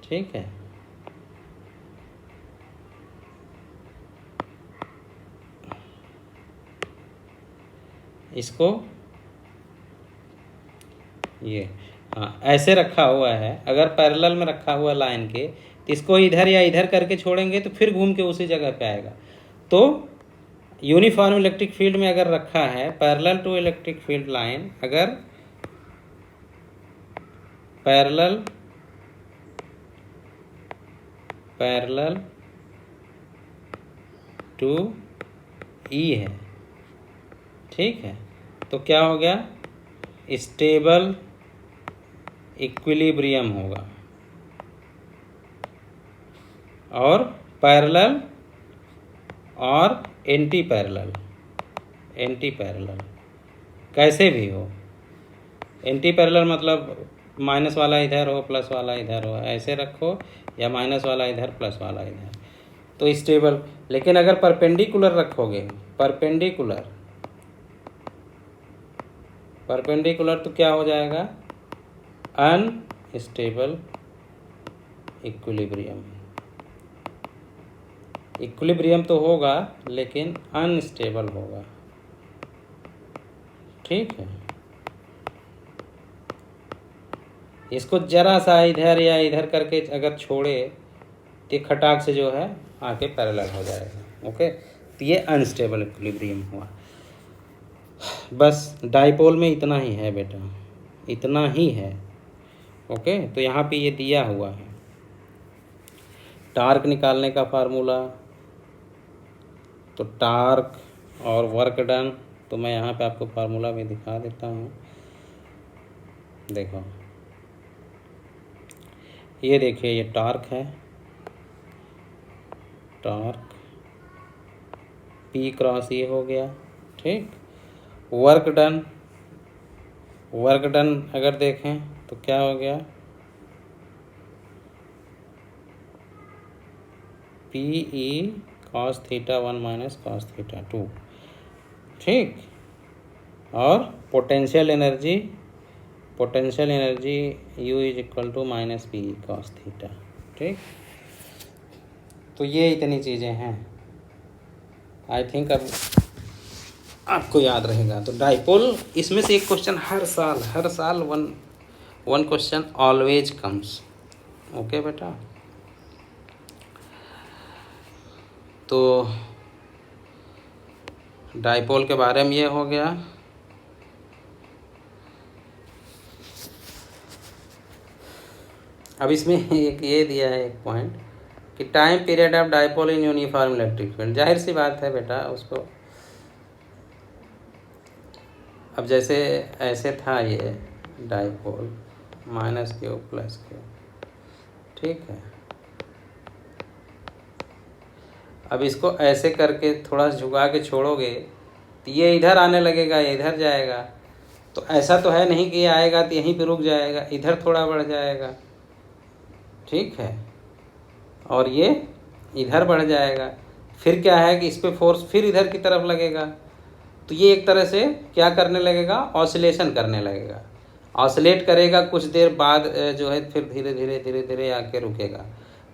ठीक है। इसको ये हाँ ऐसे रखा हुआ है, अगर पैरेलल में रखा हुआ लाइन के तो इसको इधर या इधर करके छोड़ेंगे तो फिर घूम के उसी जगह पे आएगा। तो यूनिफॉर्म इलेक्ट्रिक फील्ड में अगर रखा है parallel to electric field line, अगर पैरेलल टू ई है, ठीक है, तो क्या हो गया, स्टेबल इक्विलिब्रियम होगा। और पैरेलल और एंटी पैरेलल कैसे भी हो, एंटी पैरेलल मतलब माइनस वाला इधर हो प्लस वाला इधर हो, ऐसे रखो, या माइनस वाला इधर प्लस वाला इधर, तो स्टेबल। लेकिन अगर परपेंडिकुलर रखोगे, परपेंडिकुलर तो क्या हो जाएगा, अनस्टेबल इक्विलिब्रियम तो होगा लेकिन अनस्टेबल होगा, ठीक है। इसको जरा सा इधर या इधर करके अगर छोड़े तो खटाक से जो है आके पैरेलल हो जाएगा, ओके। तो ये अनस्टेबल इक्विलिब्रियम हुआ। बस डाइपोल में इतना ही है बेटा, इतना ही है, ओके। तो यहाँ पे ये दिया हुआ है टार्क निकालने का फार्मूला, तो टार्क और वर्क डन, तो मैं यहाँ पे आपको फार्मूला भी दिखा देता हूँ। देखो ये देखिए, ये टार्क है, टार्क P क्रॉस ये हो गया, ठीक। वर्क डन अगर देखें तो क्या हो गया, PE cos theta 1 minus cos theta 2, ठीक। और potential energy U is equal to minus PE cos theta, ठीक। तो ये इतनी चीज़ें हैं, आई थिंक अब आपको याद रहेगा। तो डाइपोल, इसमें से एक क्वेश्चन हर साल one question always comes, okay बेटा। तो डाइपोल के बारे में ये हो गया। अब इसमें एक ये दिया है एक पॉइंट कि time period of dipole in uniform electric field. जाहिर सी बात है बेटा, उसको अब जैसे ऐसे था ये dipole minus Q plus Q, ठीक है। अब इसको ऐसे करके थोड़ा झुका के छोड़ोगे तो ये इधर आने लगेगा, ये इधर जाएगा। तो ऐसा तो है नहीं कि ये आएगा तो यहीं पे रुक जाएगा, इधर थोड़ा बढ़ जाएगा, ठीक है, और ये इधर बढ़ जाएगा। फिर क्या है कि इस पर फोर्स फिर इधर की तरफ लगेगा, तो ये एक तरह से क्या करने लगेगा, ऑसिलेशन करने लगेगा, ऑसिलेट करेगा, कुछ देर बाद जो है फिर धीरे धीरे आके रुकेगा।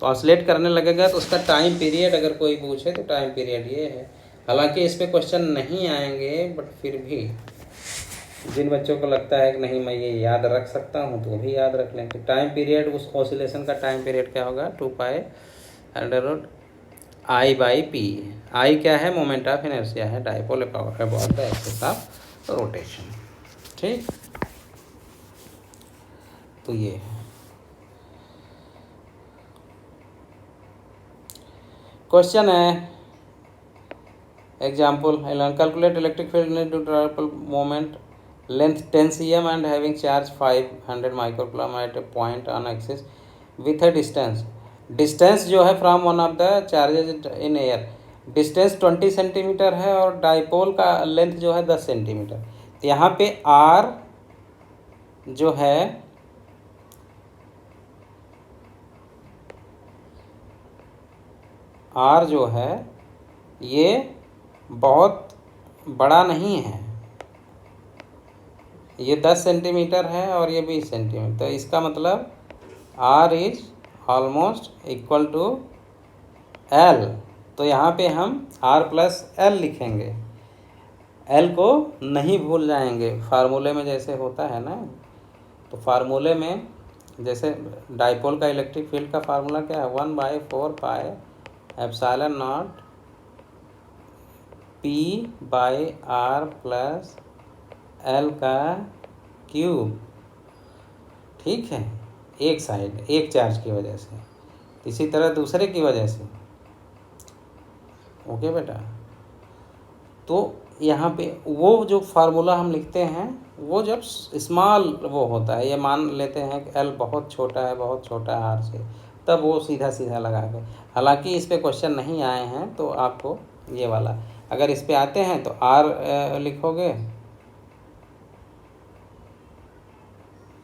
तो ऑसिलेट करने लगेगा, तो उसका टाइम पीरियड अगर कोई पूछे तो टाइम पीरियड ये है। हालांकि इस पर क्वेश्चन नहीं आएंगे, बट फिर भी जिन बच्चों को लगता है कि नहीं मैं ये याद रख सकता हूँ तो वो भी याद रख लें कि टाइम पीरियड, उस ऑसिलेशन का टाइम पीरियड क्या होगा, 2π√I/P। आई क्या है, मोमेंट ऑफ इनर्शिया है, dipole power about the axis of rotation, ठीक। तो ये क्वेश्चन है, example, calculate electric field due to dipole moment length 10 cm and having charge 500 microcoulomb at a point on axis with a distance जो है from one of the charges in air, distance 20 centimetre है और dipole का length जो है 10 centimetre. तो यहाँ पे R जो है ये बहुत बड़ा नहीं है, ये 10 सेंटीमीटर है और ये 20 सेंटीमीटर। तो इसका मतलब R is almost equal to L। तो यहाँ पे हम R प्लस L लिखेंगे। एल को नहीं भूल जाएंगे। फार्मूले में जैसे होता है ना, तो फार्मूले में जैसे डाइपोल का इलेक्ट्रिक फील्ड का फार्मूला क्या है, 1/4πε0 P/r प्लस एल का क्यूब। ठीक है, एक साइड एक चार्ज की वजह से, इसी तरह दूसरे की वजह से। ओके बेटा, तो यहाँ पे वो जो फार्मूला हम लिखते हैं वो जब स्मॉल वो होता है, ये मान लेते हैं कि एल बहुत छोटा है, बहुत छोटा है आर से, तब वो सीधा सीधा लगा के। हालांकि इस पे क्वेश्चन नहीं आए हैं, तो आपको ये वाला, अगर इस पे आते हैं तो आर लिखोगे,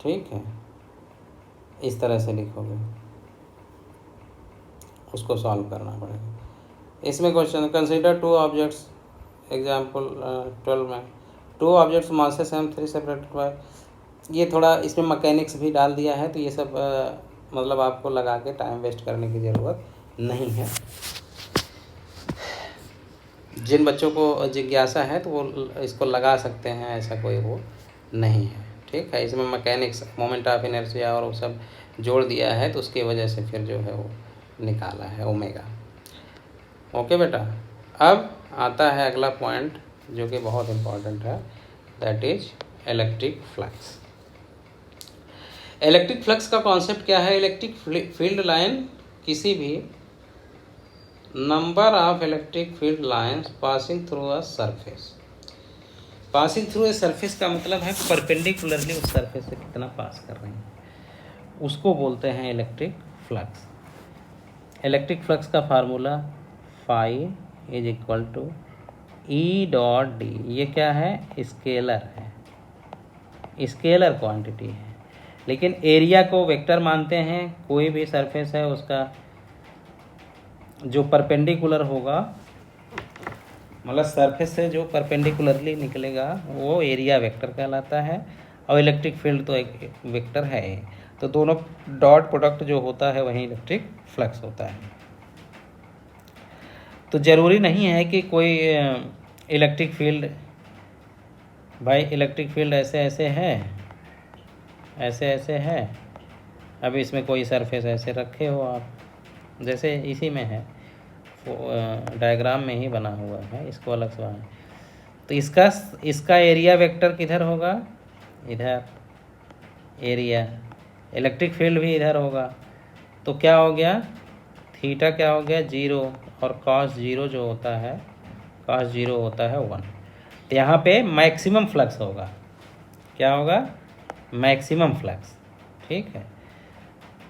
ठीक है, इस तरह से लिखोगे, उसको सॉल्व करना पड़ेगा। इसमें क्वेश्चन, कंसीडर 2 ऑब्जेक्ट्स, एग्जाम्पल 12 में 2 ऑब्जेक्ट्स मासेस हैं 3 सेपरेटेड बाय, ये थोड़ा इसमें मैकेनिक्स भी डाल दिया है, तो ये सब मतलब आपको लगा के टाइम वेस्ट करने की ज़रूरत नहीं है। जिन बच्चों को जिज्ञासा है तो वो इसको लगा सकते हैं, ऐसा कोई वो नहीं है। ठीक है, इसमें मैकेनिक्स, मोमेंट ऑफ इनर्शिया और वो सब जोड़ दिया है, तो उसकी वजह से फिर जो है वो निकाला है ओमेगा। ओके बेटा, अब आता है अगला पॉइंट जो कि बहुत इम्पॉर्टेंट है, that is electric flux. Electric flux का कॉन्सेप्ट क्या है? इलेक्ट्रिक फील्ड लाइन किसी भी number of electric field lines passing through a surface. Passing through a surface का मतलब है परपेंडिकुलरली उस सरफेस से कितना पास कर रहे हैं, उसको बोलते हैं इलेक्ट्रिक फ्लक्स। इलेक्ट्रिक फ्लक्स का formula phi is equal to e dot d. ये क्या है? स्केलर है, स्केलर क्वांटिटी है, लेकिन एरिया को वेक्टर मानते हैं। कोई भी सरफेस है उसका जो परपेंडिकुलर होगा, मतलब सरफेस से जो परपेंडिकुलरली निकलेगा वो एरिया वेक्टर कहलाता है, और इलेक्ट्रिक फील्ड तो एक वेक्टर है, तो दोनों डॉट प्रोडक्ट जो होता है वही इलेक्ट्रिक फ्लक्स होता है। तो ज़रूरी नहीं है कि कोई इलेक्ट्रिक फील्ड, भाई इलेक्ट्रिक फील्ड ऐसे ऐसे है, ऐसे ऐसे है, अब इसमें कोई सरफेस ऐसे रखे हो आप, जैसे इसी में है, डायग्राम में ही बना हुआ है, इसको अलग से बनाए, तो इसका एरिया वेक्टर किधर होगा? इधर एरिया, इलेक्ट्रिक फील्ड भी इधर होगा, तो क्या हो गया? थीटा क्या हो गया? 0, और कॉस 0 जो होता है, कॉस 0 होता है 1। तो यहाँ पे मैक्सिमम फ्लक्स होगा। क्या होगा? Maximum flux. ठीक है,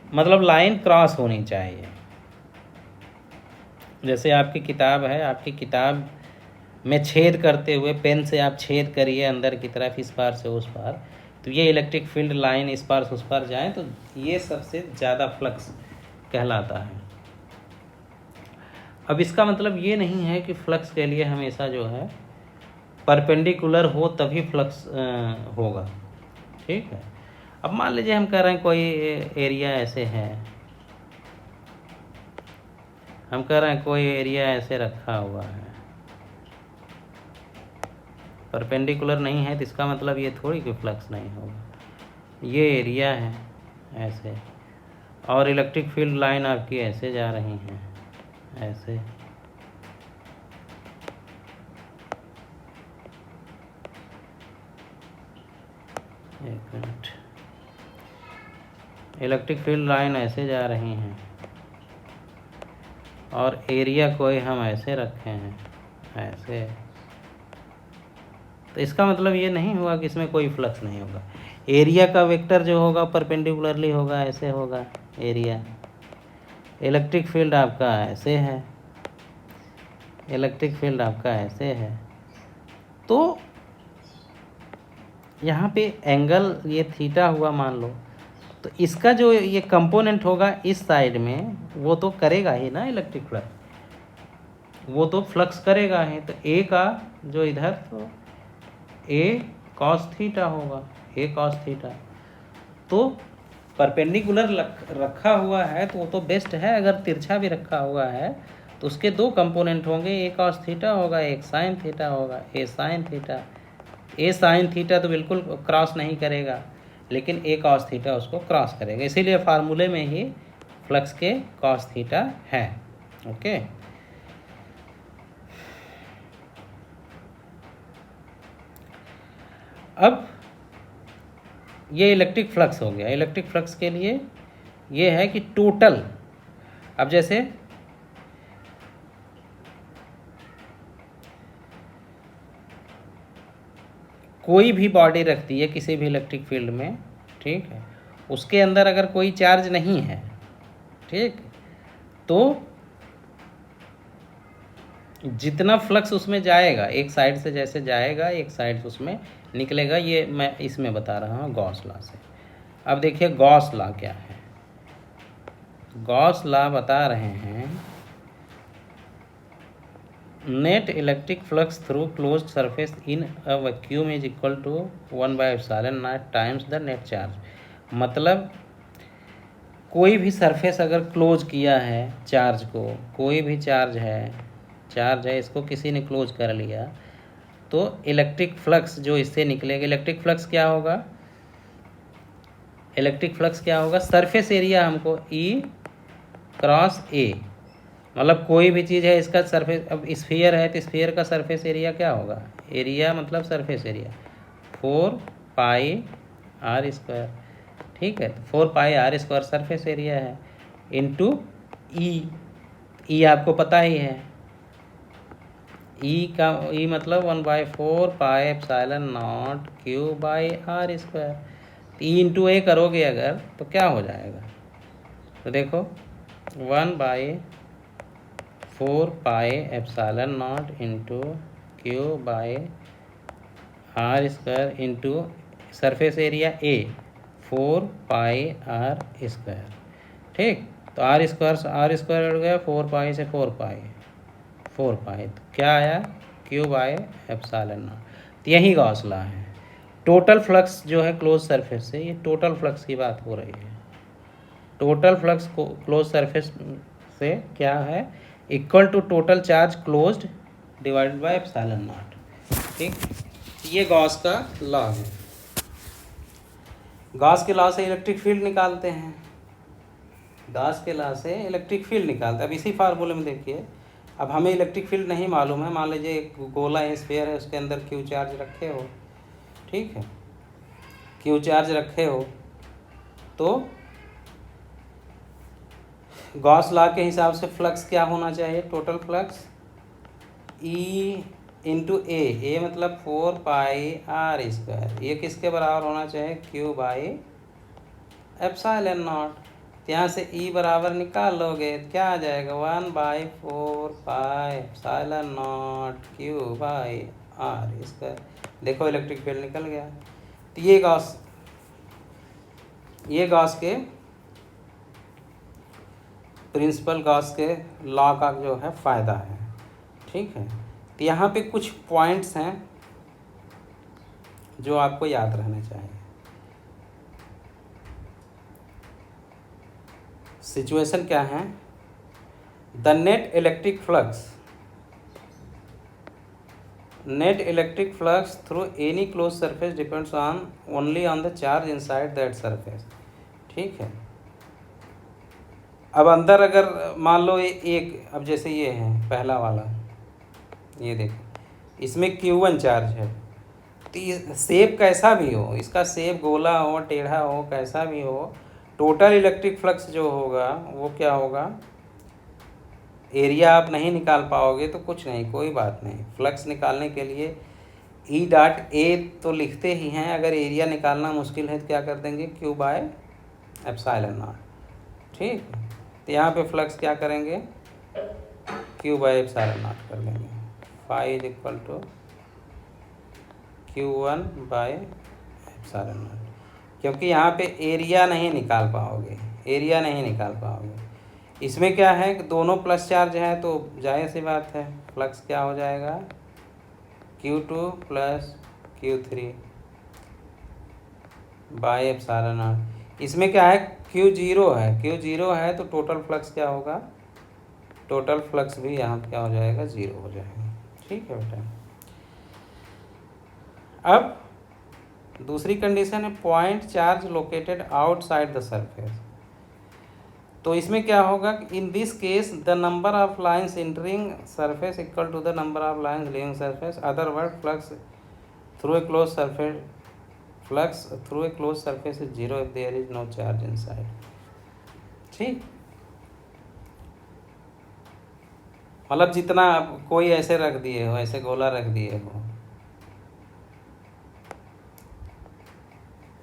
मतलब लाइन क्रॉस होनी चाहिए। जैसे आपकी किताब है, आपकी किताब में छेद करते हुए पेन से आप छेद करिए अंदर की तरफ, इस पार से उस पार, तो ये इलेक्ट्रिक फील्ड लाइन इस पार से उस पार जाए, तो ये सबसे ज़्यादा फ्लक्स कहलाता है। अब इसका मतलब ये नहीं है कि फ्लक्स के लिए हमेशा जो है परपेंडिकुलर हो तभी फ्लक्स होगा। ठीक है, अब मान लीजिए हम कह रहे हैं कोई एरिया ऐसे है, हम कह रहे हैं कोई एरिया ऐसे रखा हुआ है, परपेंडिकुलर नहीं है, तो इसका मतलब ये थोड़ी कि फ्लक्स नहीं होगा। ये एरिया है ऐसे, और इलेक्ट्रिक फील्ड लाइन आपकी ऐसे जा रही हैं, ऐसे, एक मिनट, इलेक्ट्रिक फील्ड लाइन ऐसे जा रही हैं और एरिया कोई हम ऐसे रखे हैं, ऐसे, तो इसका मतलब ये नहीं हुआ कि इसमें कोई फ्लक्स नहीं होगा। एरिया का वेक्टर जो होगा परपेंडिकुलरली होगा, ऐसे होगा एरिया। इलेक्ट्रिक फील्ड आपका ऐसे है, इलेक्ट्रिक फील्ड आपका ऐसे है, तो यहाँ पे एंगल ये थीटा हुआ मान लो, तो इसका जो ये कंपोनेंट होगा इस साइड में, वो तो करेगा ही ना इलेक्ट्रिक फ्लक्स, वो तो फ्लक्स करेगा ही। तो ए का जो इधर, तो ए कॉस थीटा होगा, ए कॉस थीटा, तो परपेंडिकुलर रखा हुआ है तो वो तो बेस्ट है। अगर तिरछा भी रखा हुआ है तो उसके दो कंपोनेंट होंगे, एक कॉस थीटा होगा, एक साइन थीटा होगा। ए साइन थीटा, ए साइन थीटा तो बिल्कुल क्रॉस नहीं करेगा, लेकिन ए कॉस थीटा उसको क्रॉस करेगा, इसीलिए फार्मूले में ही फ्लक्स के कॉस थीटा है। ओके, अब ये इलेक्ट्रिक फ्लक्स हो गया। इलेक्ट्रिक फ्लक्स के लिए ये है कि टोटल, अब जैसे कोई भी बॉडी रखती है किसी भी इलेक्ट्रिक फील्ड में, ठीक है, उसके अंदर अगर कोई चार्ज नहीं है, ठीक, तो जितना फ्लक्स उसमें जाएगा, एक साइड से जैसे जाएगा एक साइड से उसमें निकलेगा। ये मैं इसमें बता रहा हूँ गॉस लॉ से। अब देखिए गॉस लॉ क्या है। गॉस लॉ बता रहे हैं net electric flux through closed surface in a vacuum is equal to 1/ε0 times the net charge. मतलब कोई भी सरफेस अगर क्लोज किया है चार्ज को, कोई भी चार्ज है इसको किसी ने क्लोज कर लिया, तो इलेक्ट्रिक फ्लक्स जो इससे निकलेगा, इलेक्ट्रिक फ्लक्स क्या होगा, इलेक्ट्रिक फ्लक्स क्या होगा, सरफेस एरिया हमको E क्रॉस A, मतलब कोई भी चीज़ है इसका सरफेस, अब स्फीयर है तो स्फीयर का सरफेस एरिया क्या होगा, एरिया मतलब सरफेस एरिया 4πr², ठीक है, तो 4πr² सरफेस एरिया है इंटू ई आपको पता ही है, ई मतलब 1/4πε0 Q/r²। ई इंटू ए करोगे अगर तो क्या हो जाएगा, तो देखो 1/4πε0 into Q/r² into surface area A 4πr², ठीक, तो r² उड़ गया 4π से 4π, तो क्या आया Q/ε0। तो यही गॉस लॉ है। टोटल फ्लक्स जो है क्लोज सरफेस से, ये टोटल फ्लक्स की बात हो रही है। टोटल फ्लक्स क्लोज सरफेस से क्या है, equal to total charge closed divided by ε0, ठीक। ये गॉस का लॉ है। गॉस के लॉ से इलेक्ट्रिक फील्ड निकालते हैं, गॉस के लॉ से इलेक्ट्रिक फील्ड निकालते हैं। अब इसी फार्मूले में देखिए, अब हमें इलेक्ट्रिक फील्ड नहीं मालूम है, मान लीजिए एक गोला है, स्फीयर है, उसके अंदर क्यू चार्ज रखे हो, ठीक है, क्यू चार्ज रखे हो, तो गॉस लॉ के हिसाब से फ्लक्स क्या होना चाहिए, टोटल फ्लक्स E इंटू ए मतलब 4πr², ये किसके बराबर होना चाहिए, Q/ε0। यहाँ से E बराबर निकाल लोगे क्या आ जाएगा, 1/4πε0 Q/r²। देखो इलेक्ट्रिक फील्ड निकल गया। तो ये गॉस के प्रिंसिपल, गॉस के लॉ का जो है फ़ायदा है, ठीक है। तो यहाँ पे कुछ पॉइंट्स हैं जो आपको याद रहने चाहिए। सिचुएशन क्या है, the net electric flux through any close surface depends only on the charge inside that surface, ठीक है। अब अंदर अगर मान लो एक, अब जैसे ये है पहला वाला, ये देखो इसमें Q1 चार्ज है, तो शेप कैसा भी हो, इसका शेप गोला हो, टेढ़ा हो, कैसा भी हो, टोटल इलेक्ट्रिक फ्लक्स जो होगा वो क्या होगा, एरिया आप नहीं निकाल पाओगे तो कुछ नहीं, कोई बात नहीं। फ्लक्स निकालने के लिए E.A तो लिखते ही हैं, अगर एरिया निकालना मुश्किल है तो क्या कर देंगे, Q/ε0, ठीक। तो यहाँ पे फ्लक्स क्या करेंगे, Q/ε0 कर देंगे, phi is equal to Q1/ε0, क्योंकि यहाँ पे एरिया नहीं निकाल पाओगे, इसमें क्या है कि दोनों प्लस चार्ज है, तो जाहिर सी बात है फ्लक्स क्या हो जाएगा, Q2 + Q3/ε0। इसमें क्या है, Q0 है तो टोटल फ्लक्स क्या होगा, टोटल फ्लक्स भी यहाँ क्या हो जाएगा, 0 हो जाएगा। ठीक है बेटा। अब दूसरी कंडीशन है point charge located outside the surface. तो इसमें क्या होगा, in this case the number of lines entering surface equal to the number of lines leaving surface, other word flux through a close surface, flux through a close surface is 0 if there is no charge inside. ठीक, मतलब जितना कोई ऐसे रख दिए हो, ऐसे गोला रख दिए हो,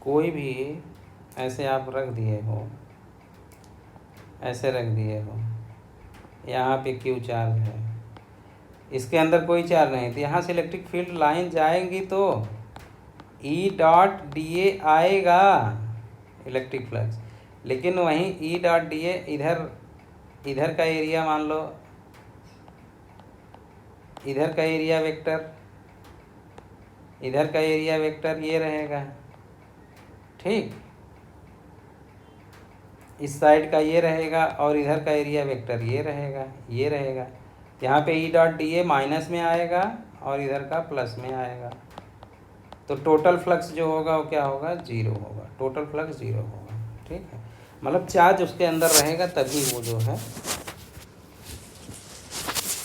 कोई भी ऐसे आप रख दिए हो, ऐसे रख दिए हो, यहाँ पे क्यू चार्ज है, इसके अंदर कोई चार्ज नहीं, तो यहाँ से इलेक्ट्रिक फील्ड लाइन जाएंगी तो ई डॉट डी ए आएगा इलेक्ट्रिक फ्लक्स, लेकिन वहीं ई डॉट डी ए इधर का एरिया मान लो, इधर का एरिया वेक्टर, इधर का एरिया वेक्टर ये रहेगा। ठीक, इस साइड का ये रहेगा और इधर का एरिया वेक्टर ये रहेगा। यहाँ पे ई डॉट डी ए माइनस में आएगा और इधर का प्लस में आएगा, तो टोटल फ्लक्स जो होगा वो क्या होगा, 0 होगा। टोटल फ्लक्स 0 होगा। ठीक है, मतलब चार्ज उसके अंदर रहेगा तभी वो जो है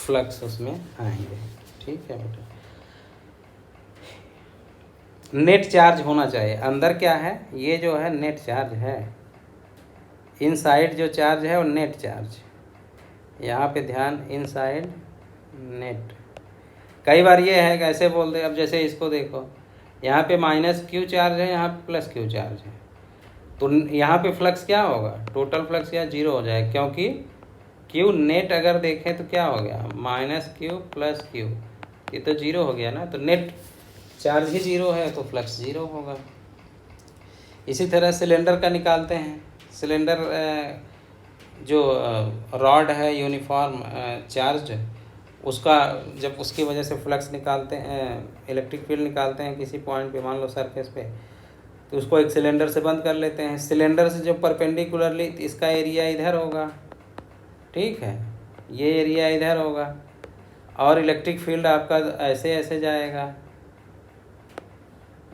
फ्लक्स उसमें आएंगे। ठीक है बेटा, नेट चार्ज होना चाहिए। अंदर क्या है, ये जो है नेट चार्ज है, इनसाइड जो चार्ज है वो नेट चार्ज। यहाँ पे ध्यान, इनसाइड नेट। कई बार ये है कि ऐसे बोल दे, अब जैसे इसको देखो, यहाँ पे माइनस क्यू चार्ज है, यहाँ पे प्लस क्यू चार्ज है, तो यहाँ पे फ्लक्स क्या होगा, टोटल फ्लक्स या 0 हो जाएगा, क्योंकि क्यू नेट अगर देखें तो क्या हो गया, माइनस क्यू प्लस क्यू, ये तो 0 हो गया ना, तो नेट चार्ज ही 0 है तो फ्लक्स 0 होगा। इसी तरह सिलेंडर का निकालते हैं। सिलेंडर जो रॉड है यूनिफॉर्म चार्ज, उसका जब उसकी वजह से फ्लक्स निकालते हैं, इलेक्ट्रिक फील्ड निकालते हैं किसी पॉइंट पे, मान लो सरफेस पे, तो उसको एक सिलेंडर से बंद कर लेते हैं। सिलेंडर से जो परपेंडिकुलरली, इसका एरिया इधर होगा, ठीक है, ये एरिया इधर होगा, और इलेक्ट्रिक फील्ड आपका ऐसे ऐसे जाएगा।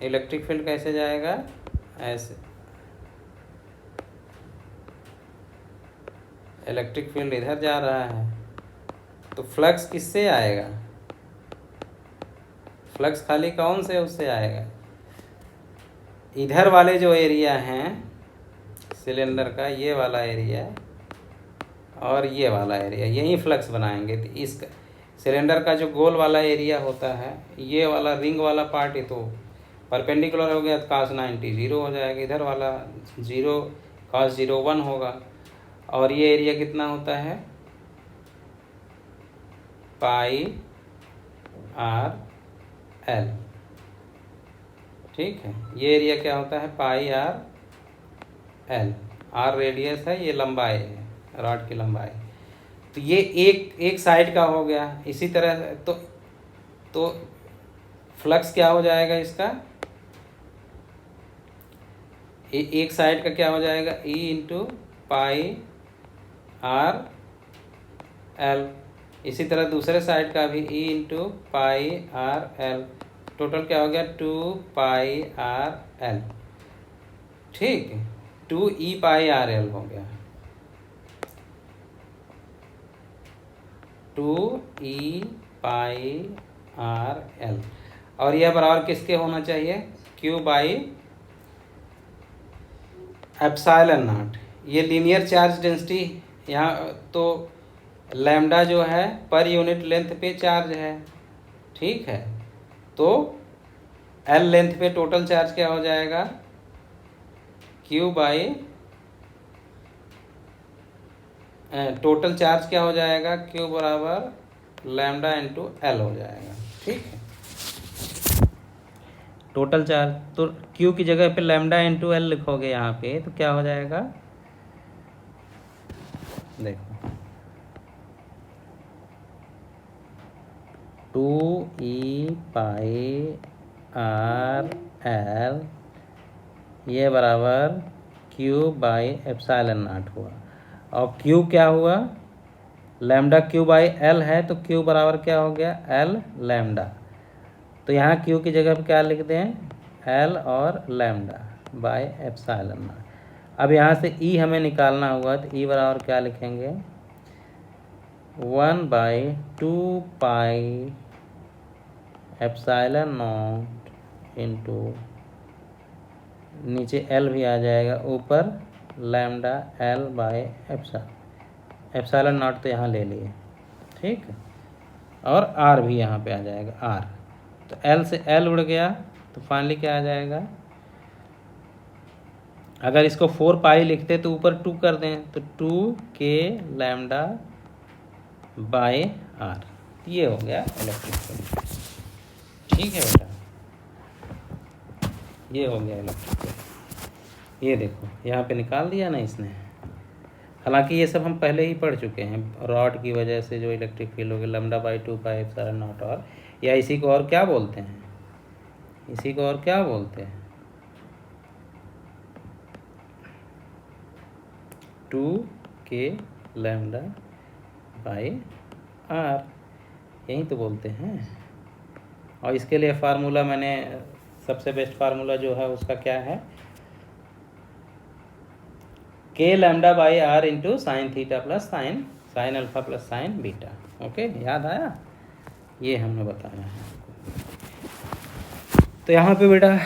इलेक्ट्रिक फील्ड कैसे जाएगा, ऐसे। इलेक्ट्रिक फील्ड इधर जा रहा है, तो फ्लक्स किससे आएगा, फ्लक्स खाली कौन से उससे आएगा, इधर वाले जो एरिया हैं सिलेंडर का, ये वाला एरिया और ये वाला एरिया, यही फ्लक्स बनाएंगे। तो इस सिलेंडर का जो गोल वाला एरिया होता है, ये वाला रिंग वाला पार्ट, ये तो परपेंडिकुलर हो गया, तो cos 90 0 हो जाएगा, इधर वाला 0 cos 0 1 होगा, और ये एरिया कितना होता है, पाई आर एल। ठीक है, ये एरिया क्या होता है, पाई आर एल। आर रेडियस है, ये लंबाई है, रॉड की लंबाई। तो ये एक साइड का हो गया। इसी तरह तो फ्लक्स क्या हो जाएगा इसका, एक साइड का क्या हो जाएगा, E into pi R L. इसी तरह दूसरे साइड का भी E into pi R L. Total क्या हो गया, 2 पाई आर एल। ठीक, 2 ई पाई आर एल हो गया, 2 ई पाई आर एल। और यह बराबर किसके होना चाहिए, क्यू बाई एप्सिलॉन नॉट। ये लीनियर चार्ज डेंसिटी, यहाँ तो लैम्डा जो है पर यूनिट लेंथ पे चार्ज है। ठीक है, तो एल लेंथ पे टोटल चार्ज क्या हो जाएगा, क्यू बाई टोटल चार्ज क्या हो जाएगा, क्यू बराबर लैम्डा इंटू एल हो जाएगा। ठीक है, टोटल चार्ज, तो क्यू की जगह पे लैम्डा इंटू एल लिखोगे यहाँ पे, तो क्या हो जाएगा, देखो 2 ई पाई आर एल, ये बराबर क्यू बाई एप्सिलॉन नॉट हुआ। और क्यू क्या हुआ, लैम्डा क्यू बाई एल है तो क्यू बराबर क्या हो गया, एल लैम्डा। तो यहाँ क्यू की जगह पे क्या लिख दें, एल और लैम्डा बाय एप्सिलॉन नॉट। अब यहाँ से ई हमें निकालना होगा तो ई बराबर क्या लिखेंगे, 1/2 एप्सिलॉन नॉट इंटू, नीचे एल भी आ जाएगा, ऊपर lambda L by epsilon not तो यहाँ ले लिए, ठीक है, और आर भी यहाँ पे आ जाएगा आर। तो एल से एल उड़ गया तो फाइनली क्या आ जाएगा, अगर इसको 4 पाई लिखते तो ऊपर 2 कर दें तो 2k लैम्डा बाय आर, ये हो गया इलेक्ट्रिक फील्ड। ठीक है बेटा, ये हो गया इलेक्ट्रिक फील्ड। ये देखो यहाँ पे निकाल दिया ना इसने। हालांकि ये सब हम पहले ही पढ़ चुके हैं, रॉड की वजह से जो इलेक्ट्रिक फील्ड हो गया lambda by 2 pi epsilon not, और या इसी को और क्या बोलते हैं, इसी को और क्या बोलते हैं, 2k लैम्डा बाई आर, यही तो बोलते हैं। और इसके लिए फार्मूला मैंने, सबसे बेस्ट फार्मूला जो है उसका क्या है, k lambda by R into sine theta plus sine alpha plus sine beta. Okay, याद आया, ये हमने बताया है। तो यहाँ पे बेटा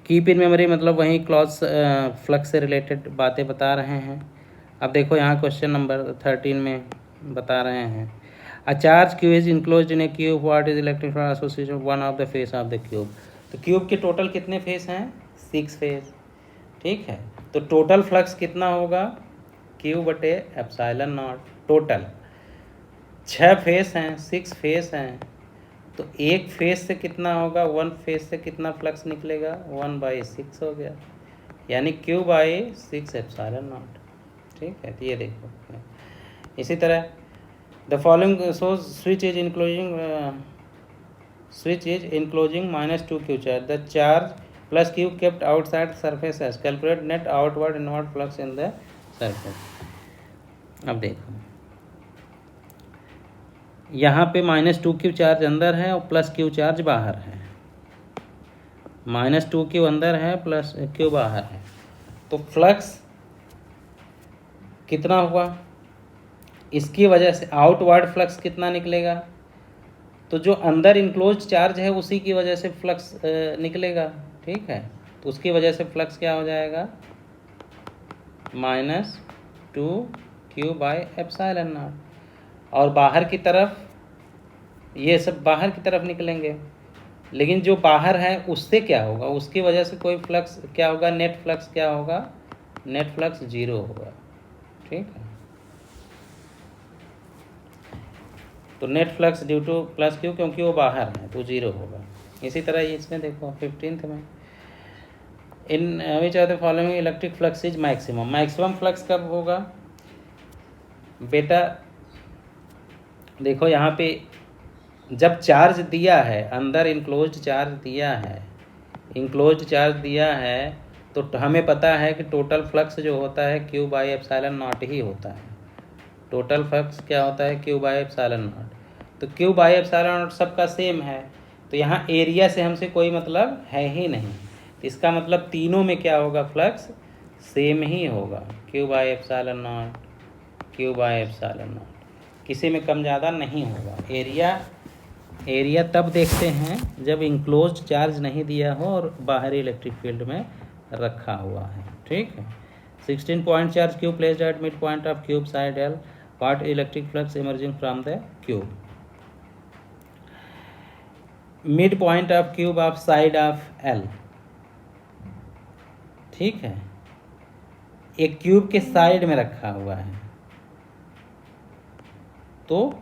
कीप इन मेमोरी मतलब वही क्लॉज फ्लक्स से रिलेटेड बातें बता रहे हैं। अब देखो यहाँ क्वेश्चन नंबर 13 में बता रहे हैं, a charge Q is enclosed in A cube, what is electric field association one of the face of the cube. तो क्यूब के टोटल कितने फेस हैं, 6 फेस, ठीक है। तो टोटल फ्लक्स कितना होगा, क्यू बटे एप्सिलॉन नॉट, टोटल 6 फेस हैं, 6 फेस हैं, तो एक फेस से कितना होगा, 1 फेस से कितना फ्लक्स निकलेगा, 1/6 हो गया, यानी क्यू बाई 6 एप्सिलॉन नॉट। ठीक है, तो ये देखो इसी तरह the following so switch is enclosing -2q charge, the charge plus Q kept outside surface as, calculate net outward inward flux in the surface. अब देखो यहाँ पे -2q चार्ज अंदर है और +q चार्ज बाहर है, -2q अंदर है +q बाहर है, तो फ्लक्स कितना हुआ, इसकी वजह से आउटवर्ड फ्लक्स कितना निकलेगा, तो जो अंदर इनक्लोज चार्ज है उसी की वजह से फ्लक्स निकलेगा, ठीक है। तो उसकी वजह से फ्लक्स क्या हो जाएगा, -2q बाई एप्सिलॉन नॉट, और बाहर की तरफ ये सब बाहर की तरफ निकलेंगे, लेकिन जो बाहर है उससे क्या होगा, उसकी वजह से कोई फ्लक्स क्या होगा, नेट फ्लक्स क्या होगा, नेट फ्लक्स 0 होगा, ठीक है। तो net flux due to +q, क्योंकि वो बाहर है तो 0 होगा। इसी तरह इसमें देखो 15th में, in which are the following electric flux is maximum, maximum flux कब होगा बेटा, देखो यहाँ पे जब चार्ज दिया है, अंदर इनक्लोज्ड चार्ज दिया है, इनक्लोज्ड चार्ज दिया है, तो हमें पता है कि टोटल फ्लक्स जो होता है क्यू बाई एप्सिलॉन नॉट ही होता है, टोटल फ्लक्स क्या होता है, क्यू बाई एप्सिलॉन नॉट। तो क्यू बाई एप्सिलॉन नॉट सबका सेम है, तो यहाँ एरिया से हमसे कोई मतलब है ही नहीं, तो इसका मतलब तीनों में क्या होगा, फ्लक्स सेम ही होगा, Q by epsilon not, Q by epsilon not, किसी में कम ज़्यादा नहीं होगा। एरिया तब देखते हैं जब इंक्लोज्ड चार्ज नहीं दिया हो और बाहरी इलेक्ट्रिक फील्ड में रखा हुआ है, ठीक है। 16 point charge cube placed at mid point of cube side L, what electric flux emerging from the cube, mid point of cube of side of L, ठीक है, एक क्यूब के साइड में रखा हुआ है, तो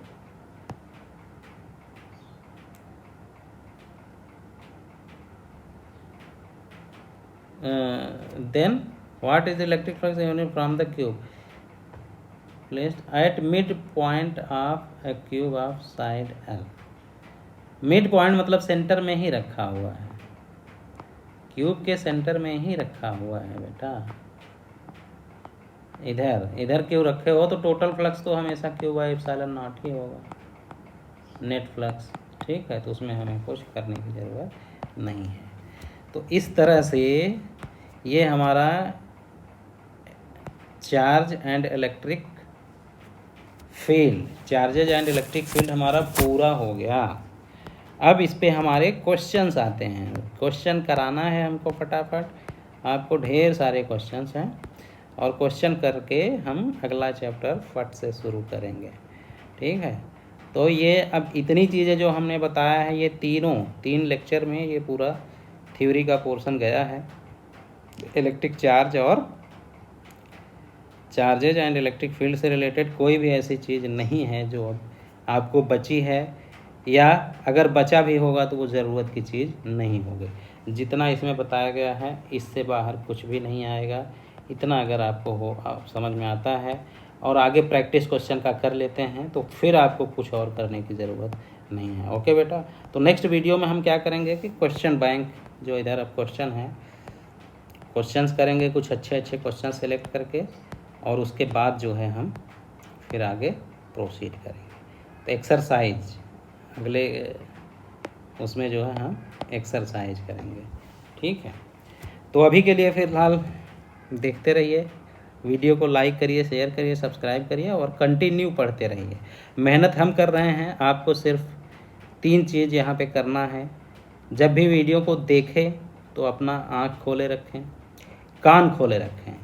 then what is the electric flux emanating from the cube placed at mid point of a cube of side L, mid point मतलब सेंटर में ही रखा हुआ है, क्यूब के सेंटर में ही रखा हुआ है बेटा, इधर इधर क्यों रखे हो, तो टोटल फ्लक्स तो हमेशा क्यू बाई एप्सिलॉन नॉट ही होगा, नेट फ्लक्स। ठीक है, तो उसमें हमें कुछ करने की ज़रूरत नहीं है। तो इस तरह से ये हमारा charge and electric field, charges and electric field हमारा पूरा हो गया। अब इस पे हमारे क्वेश्चंस आते हैं, क्वेश्चन कराना है हमको फटाफट, आपको ढेर सारे क्वेश्चंस हैं और क्वेश्चन करके हम अगला चैप्टर फट से शुरू करेंगे। ठीक है, तो ये अब इतनी चीज़ें जो हमने बताया है, ये तीन लेक्चर में ये पूरा थ्योरी का पोर्शन गया है। इलेक्ट्रिक चार्ज और चार्जेज एंड इलेक्ट्रिक फील्ड से रिलेटेड कोई भी ऐसी चीज़ नहीं है जो आपको बची है, या अगर बचा भी होगा तो वो ज़रूरत की चीज़ नहीं होगी। जितना इसमें बताया गया है इससे बाहर कुछ भी नहीं आएगा। इतना अगर आपको हो, आप समझ में आता है और आगे प्रैक्टिस क्वेश्चन का कर लेते हैं तो फिर आपको कुछ और करने की ज़रूरत नहीं है। ओके बेटा, तो नेक्स्ट वीडियो में हम क्या करेंगे कि क्वेश्चन बैंक, जो इधर अब क्वेश्चन है, क्वेश्चंस करेंगे कुछ अच्छे अच्छे क्वेश्चन सेलेक्ट करके, और उसके बाद जो है हम फिर आगे प्रोसीड करेंगे। तो एक्सरसाइज अगले उसमें जो है हम एक्सरसाइज करेंगे। ठीक है, तो अभी के लिए फ़िलहाल देखते रहिए, वीडियो को लाइक करिए, शेयर करिए, सब्सक्राइब करिए और कंटिन्यू पढ़ते रहिए। मेहनत हम कर रहे हैं, आपको सिर्फ 3 चीज़ यहाँ पे करना है। जब भी वीडियो को देखें तो अपना आँख खोले रखें, कान खोले रखें।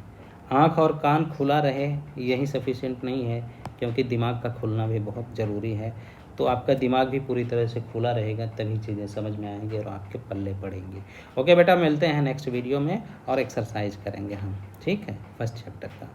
आँख और कान खुला रहे यही सफिशिएंट नहीं है, क्योंकि दिमाग का खुलना भी बहुत ज़रूरी है। तो आपका दिमाग भी पूरी तरह से खुला रहेगा, तभी चीज़ें समझ में आएंगी और आपके पल्ले पड़ेंगी। ओके बेटा, मिलते हैं नेक्स्ट वीडियो में और एक्सरसाइज करेंगे हम। ठीक है, फर्स्ट चैप्टर का।